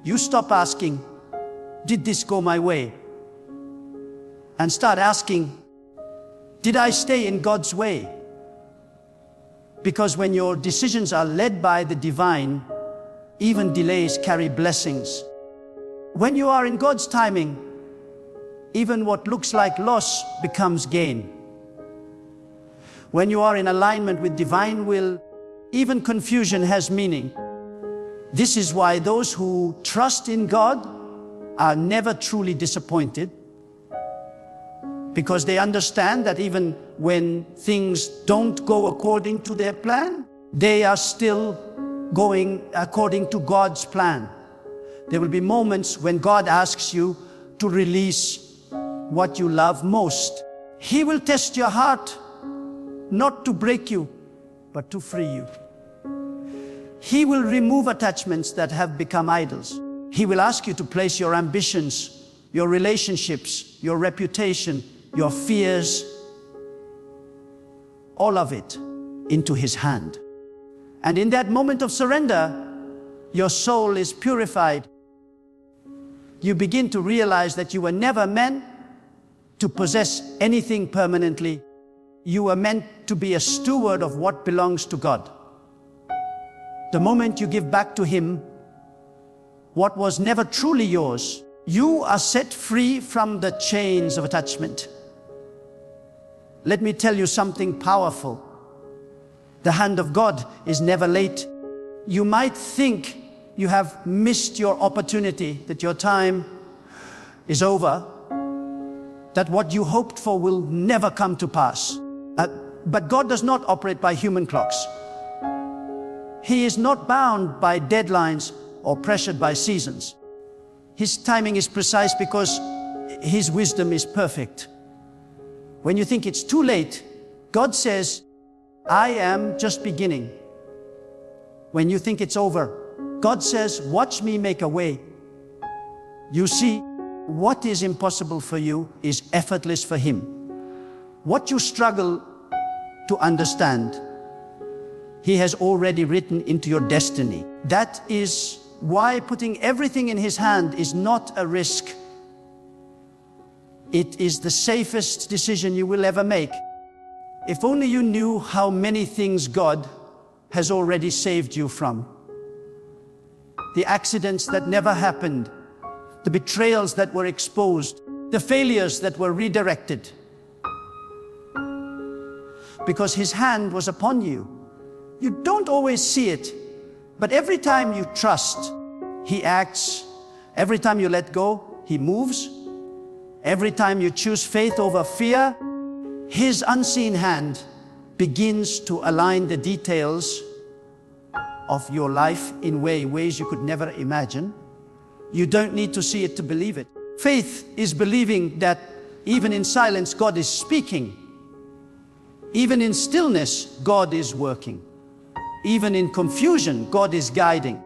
You stop asking, did this go my way? And start asking, did I stay in God's way? Because when your decisions are led by the divine, even delays carry blessings. When you are in God's timing, even what looks like loss becomes gain. When you are in alignment with divine will, even confusion has meaning. This is why those who trust in God are never truly disappointed, because they understand that even when things don't go according to their plan, they are still going according to God's plan. There will be moments when God asks you to release what you love most. He will test your heart, not to break you, but to free you. He will remove attachments that have become idols. He will ask you to place your ambitions, your relationships, your reputation, your fears, all of it into His hand. And in that moment of surrender, your soul is purified. You begin to realize that you were never meant to possess anything permanently. You were meant to be a steward of what belongs to God. The moment you give back to Him what was never truly yours, you are set free from the chains of attachment. Let me tell you something powerful. The hand of God is never late. You might think you have missed your opportunity, that your time is over, that what you hoped for will never come to pass. But God does not operate by human clocks. He is not bound by deadlines or pressured by seasons. His timing is precise because His wisdom is perfect. When you think it's too late, God says, I am just beginning. When you think it's over, God says, watch me make a way. You see, what is impossible for you is effortless for Him. What you struggle to understand, He has already written into your destiny. That is why putting everything in His hand is not a risk. It is the safest decision you will ever make. If only you knew how many things God has already saved you from. The accidents that never happened, the betrayals that were exposed, the failures that were redirected. Because His hand was upon you. You don't always see it, but every time you trust, He acts. Every time you let go, He moves. Every time you choose faith over fear, His unseen hand begins to align the details of your life in ways you could never imagine. You don't need to see it to believe it. Faith is believing that even in silence, God is speaking. Even in stillness, God is working. Even in confusion, God is guiding.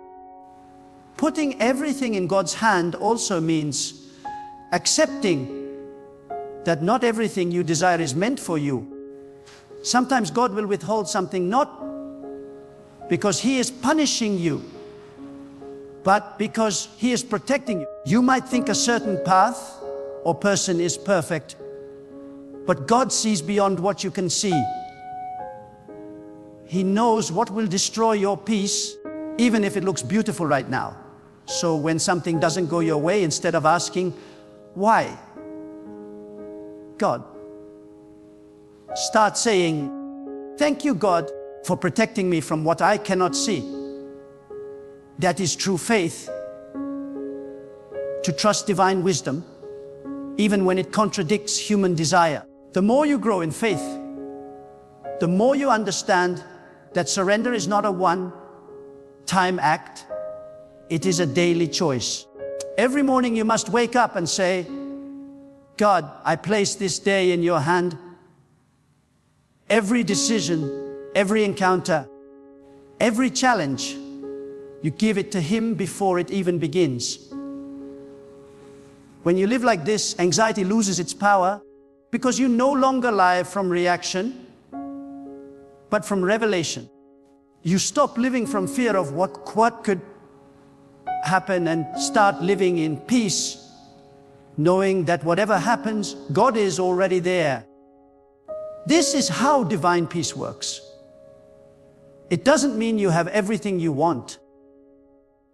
Putting everything in God's hand also means accepting that not everything you desire is meant for you. Sometimes God will withhold something not because He is punishing you, but because He is protecting you. You might think a certain path or person is perfect, but God sees beyond what you can see. He knows what will destroy your peace even if it looks beautiful right now. So when something doesn't go your way, instead of asking, why? God, start saying, thank you, God, for protecting me from what I cannot see. That is true faith, to trust divine wisdom, even when it contradicts human desire. The more you grow in faith, the more you understand that surrender is not a one-time act, it is a daily choice. Every morning you must wake up and say, God, I place this day in your hand. Every decision, every encounter, every challenge, you give it to Him before it even begins. When you live like this, anxiety loses its power because you no longer live from reaction, but from revelation. You stop living from fear of what could happen and start living in peace, knowing that whatever happens, God is already there. This is how divine peace works. It doesn't mean you have everything you want.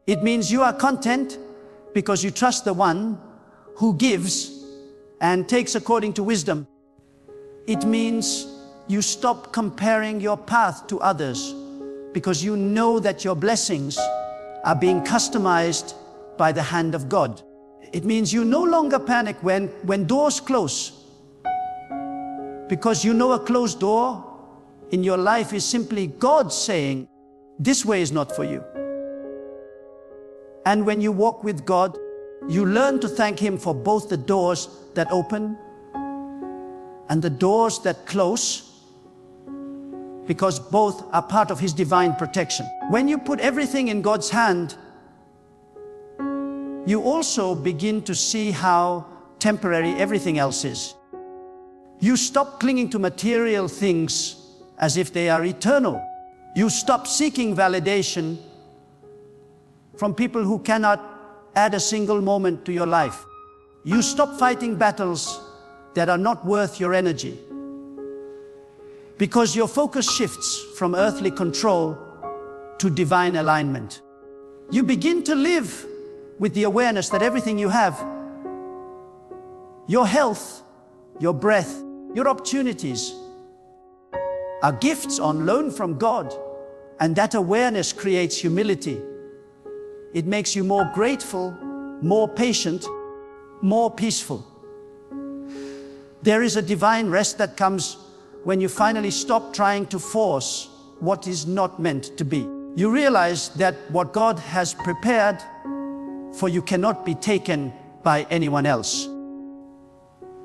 It means you are content because you trust the one who gives and takes according to wisdom. It means you stop comparing your path to others because you know that your blessings are being customized by the hand of God. It means you no longer panic when doors close, because you know a closed door in your life is simply God saying, this way is not for you. And when you walk with God, you learn to thank Him for both the doors that open and the doors that close, because both are part of His divine protection. When you put everything in God's hand, you also begin to see how temporary everything else is. You stop clinging to material things as if they are eternal. You stop seeking validation from people who cannot add a single moment to your life. You stop fighting battles that are not worth your energy, because your focus shifts from earthly control to divine alignment. You begin to live with the awareness that everything you have, your health, your breath, your opportunities, are gifts on loan from God. And that awareness creates humility. It makes you more grateful, more patient, more peaceful. There is a divine rest that comes when you finally stop trying to force what is not meant to be. You realize that what God has prepared for you cannot be taken by anyone else.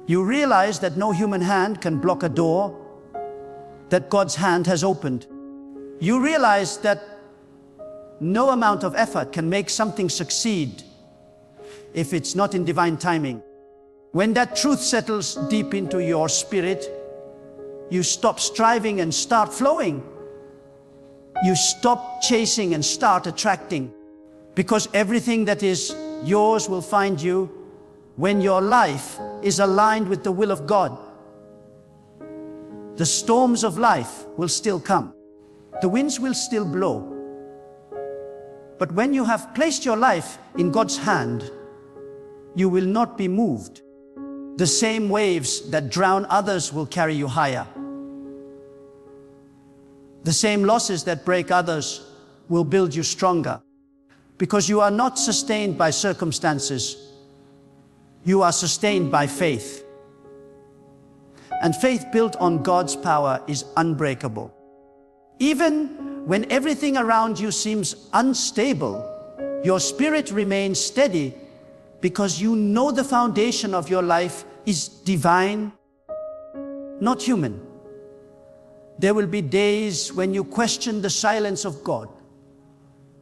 You realize that no human hand can block a door that God's hand has opened. You realize that no amount of effort can make something succeed if it's not in divine timing. When that truth settles deep into your spirit, you stop striving and start flowing. You stop chasing and start attracting, because everything that is yours will find you when your life is aligned with the will of God. The storms of life will still come. The winds will still blow. But when you have placed your life in God's hand, you will not be moved. The same waves that drown others will carry you higher. The same losses that break others will build you stronger, because you are not sustained by circumstances. You are sustained by faith. And faith built on God's power is unbreakable. Even when everything around you seems unstable, your spirit remains steady, because you know the foundation of your life is divine, not human. There will be days when you question the silence of God,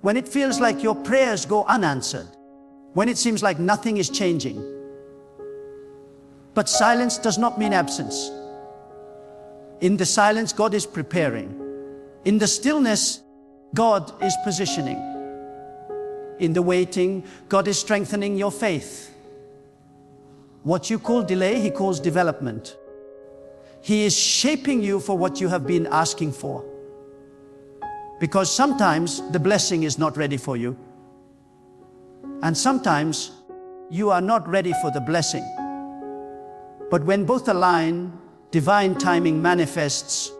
when it feels like your prayers go unanswered, when it seems like nothing is changing. But silence does not mean absence. In the silence, God is preparing. In the stillness, God is positioning. In the waiting, God is strengthening your faith. What you call delay, He calls development. He is shaping you for what you have been asking for. Because sometimes the blessing is not ready for you. And sometimes you are not ready for the blessing. But when both align, divine timing manifests,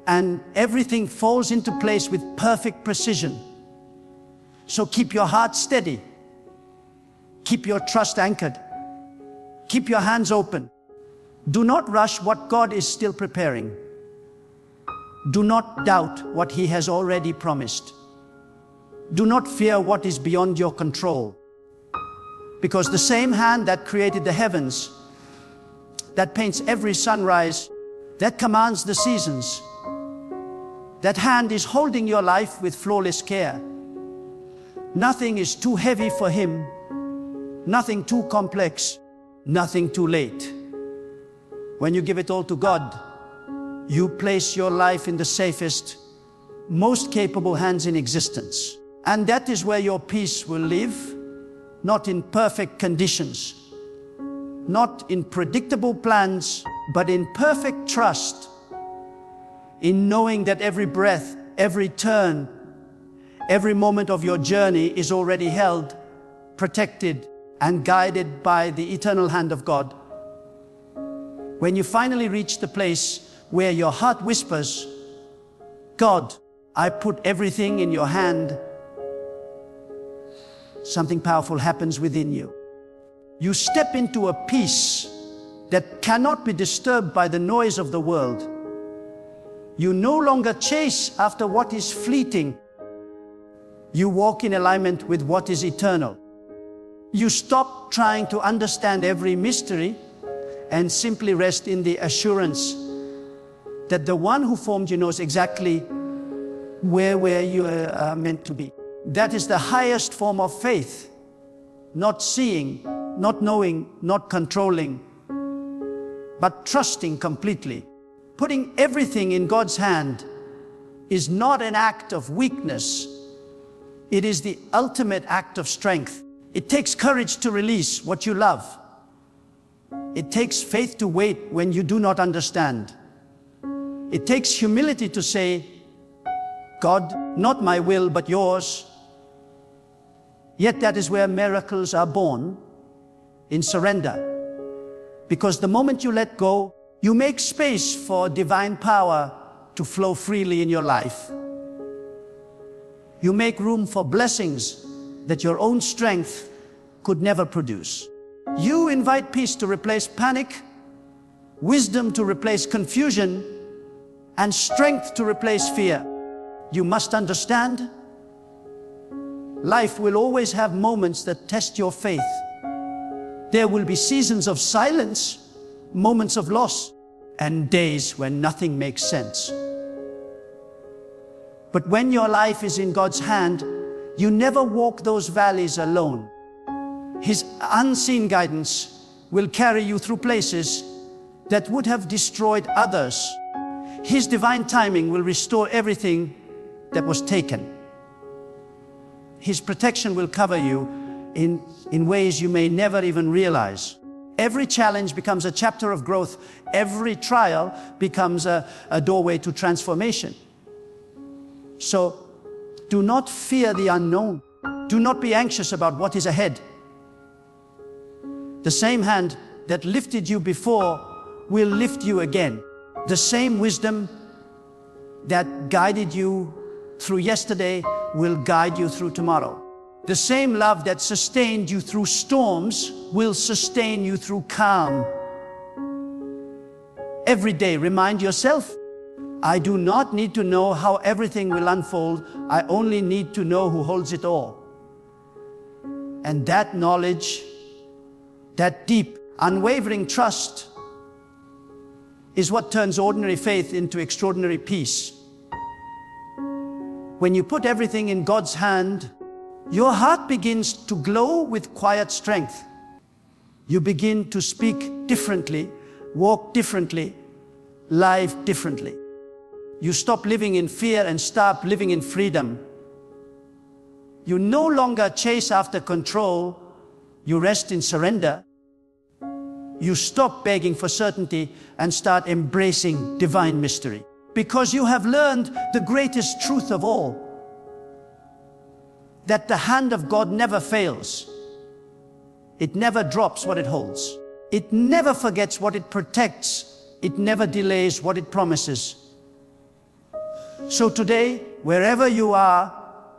and everything falls into place with perfect precision. So keep your heart steady. Keep your trust anchored. Keep your hands open. Do not rush what God is still preparing. Do not doubt what He has already promised. Do not fear what is beyond your control. Because the same hand that created the heavens, that paints every sunrise, that commands the seasons, that hand is holding your life with flawless care. Nothing is too heavy for Him, nothing too complex, nothing too late. When you give it all to God, you place your life in the safest, most capable hands in existence. And that is where your peace will live, not in perfect conditions, not in predictable plans, but in perfect trust, in knowing that every breath, every turn, every moment of your journey is already held, protected, and guided by the eternal hand of God. When you finally reach the place where your heart whispers, God, I put everything in your hand, something powerful happens within you. You step into a peace that cannot be disturbed by the noise of the world. You no longer chase after what is fleeting. You walk in alignment with what is eternal. You stop trying to understand every mystery and simply rest in the assurance that the one who formed you knows exactly where you are meant to be. That is the highest form of faith. Not seeing, not knowing, not controlling, but trusting completely. Putting everything in God's hand is not an act of weakness. It is the ultimate act of strength. It takes courage to release what you love. It takes faith to wait when you do not understand. It takes humility to say, God, not my will, but yours. Yet that is where miracles are born, in surrender. Because the moment you let go, you make space for divine power to flow freely in your life. You make room for blessings that your own strength could never produce. You invite peace to replace panic, wisdom to replace confusion, and strength to replace fear. You must understand, life will always have moments that test your faith. There will be seasons of silence, moments of loss, and days when nothing makes sense. But when your life is in God's hand, you never walk those valleys alone. His unseen guidance will carry you through places that would have destroyed others. His divine timing will restore everything that was taken. His protection will cover you in ways you may never even realize. Every challenge becomes a chapter of growth. Every trial becomes a doorway to transformation. So do not fear the unknown. Do not be anxious about what is ahead. The same hand that lifted you before will lift you again. The same wisdom that guided you through yesterday will guide you through tomorrow. The same love that sustained you through storms will sustain you through calm. Every day, remind yourself, I do not need to know how everything will unfold. I only need to know who holds it all. And that knowledge, that deep, unwavering trust, is what turns ordinary faith into extraordinary peace. When you put everything in God's hand, your heart begins to glow with quiet strength. You begin to speak differently, walk differently, live differently. You stop living in fear and start living in freedom. You no longer chase after control, you rest in surrender. You stop begging for certainty and start embracing divine mystery. because you have learned the greatest truth of all, that the hand of God never fails. It never drops what it holds. It never forgets what it protects. It never delays what it promises. So today, wherever you are,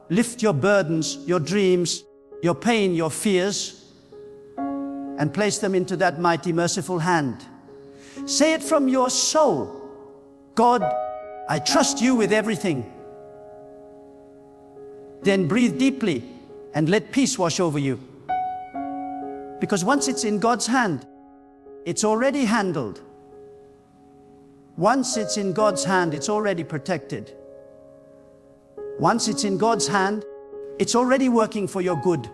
lift your burdens, your dreams, your pain, your fears, and place them into that mighty, merciful hand. Say it from your soul. God, I trust you with everything. Then breathe deeply and let peace wash over you. Because once it's in God's hand, it's already handled. Once it's in God's hand, it's already protected. Once it's in God's hand, it's already working for your good.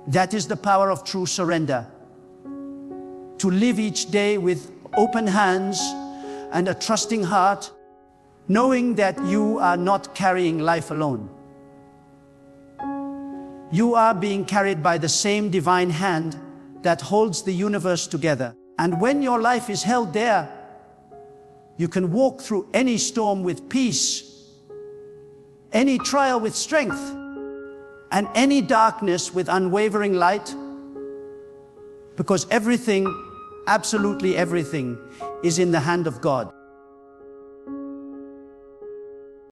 That is the power of true surrender. To live each day with open hands and a trusting heart, knowing that you are not carrying life alone. You are being carried by the same divine hand that holds the universe together. And when your life is held there, you can walk through any storm with peace, any trial with strength, and any darkness with unwavering light, because everything, absolutely everything, is in the hand of God.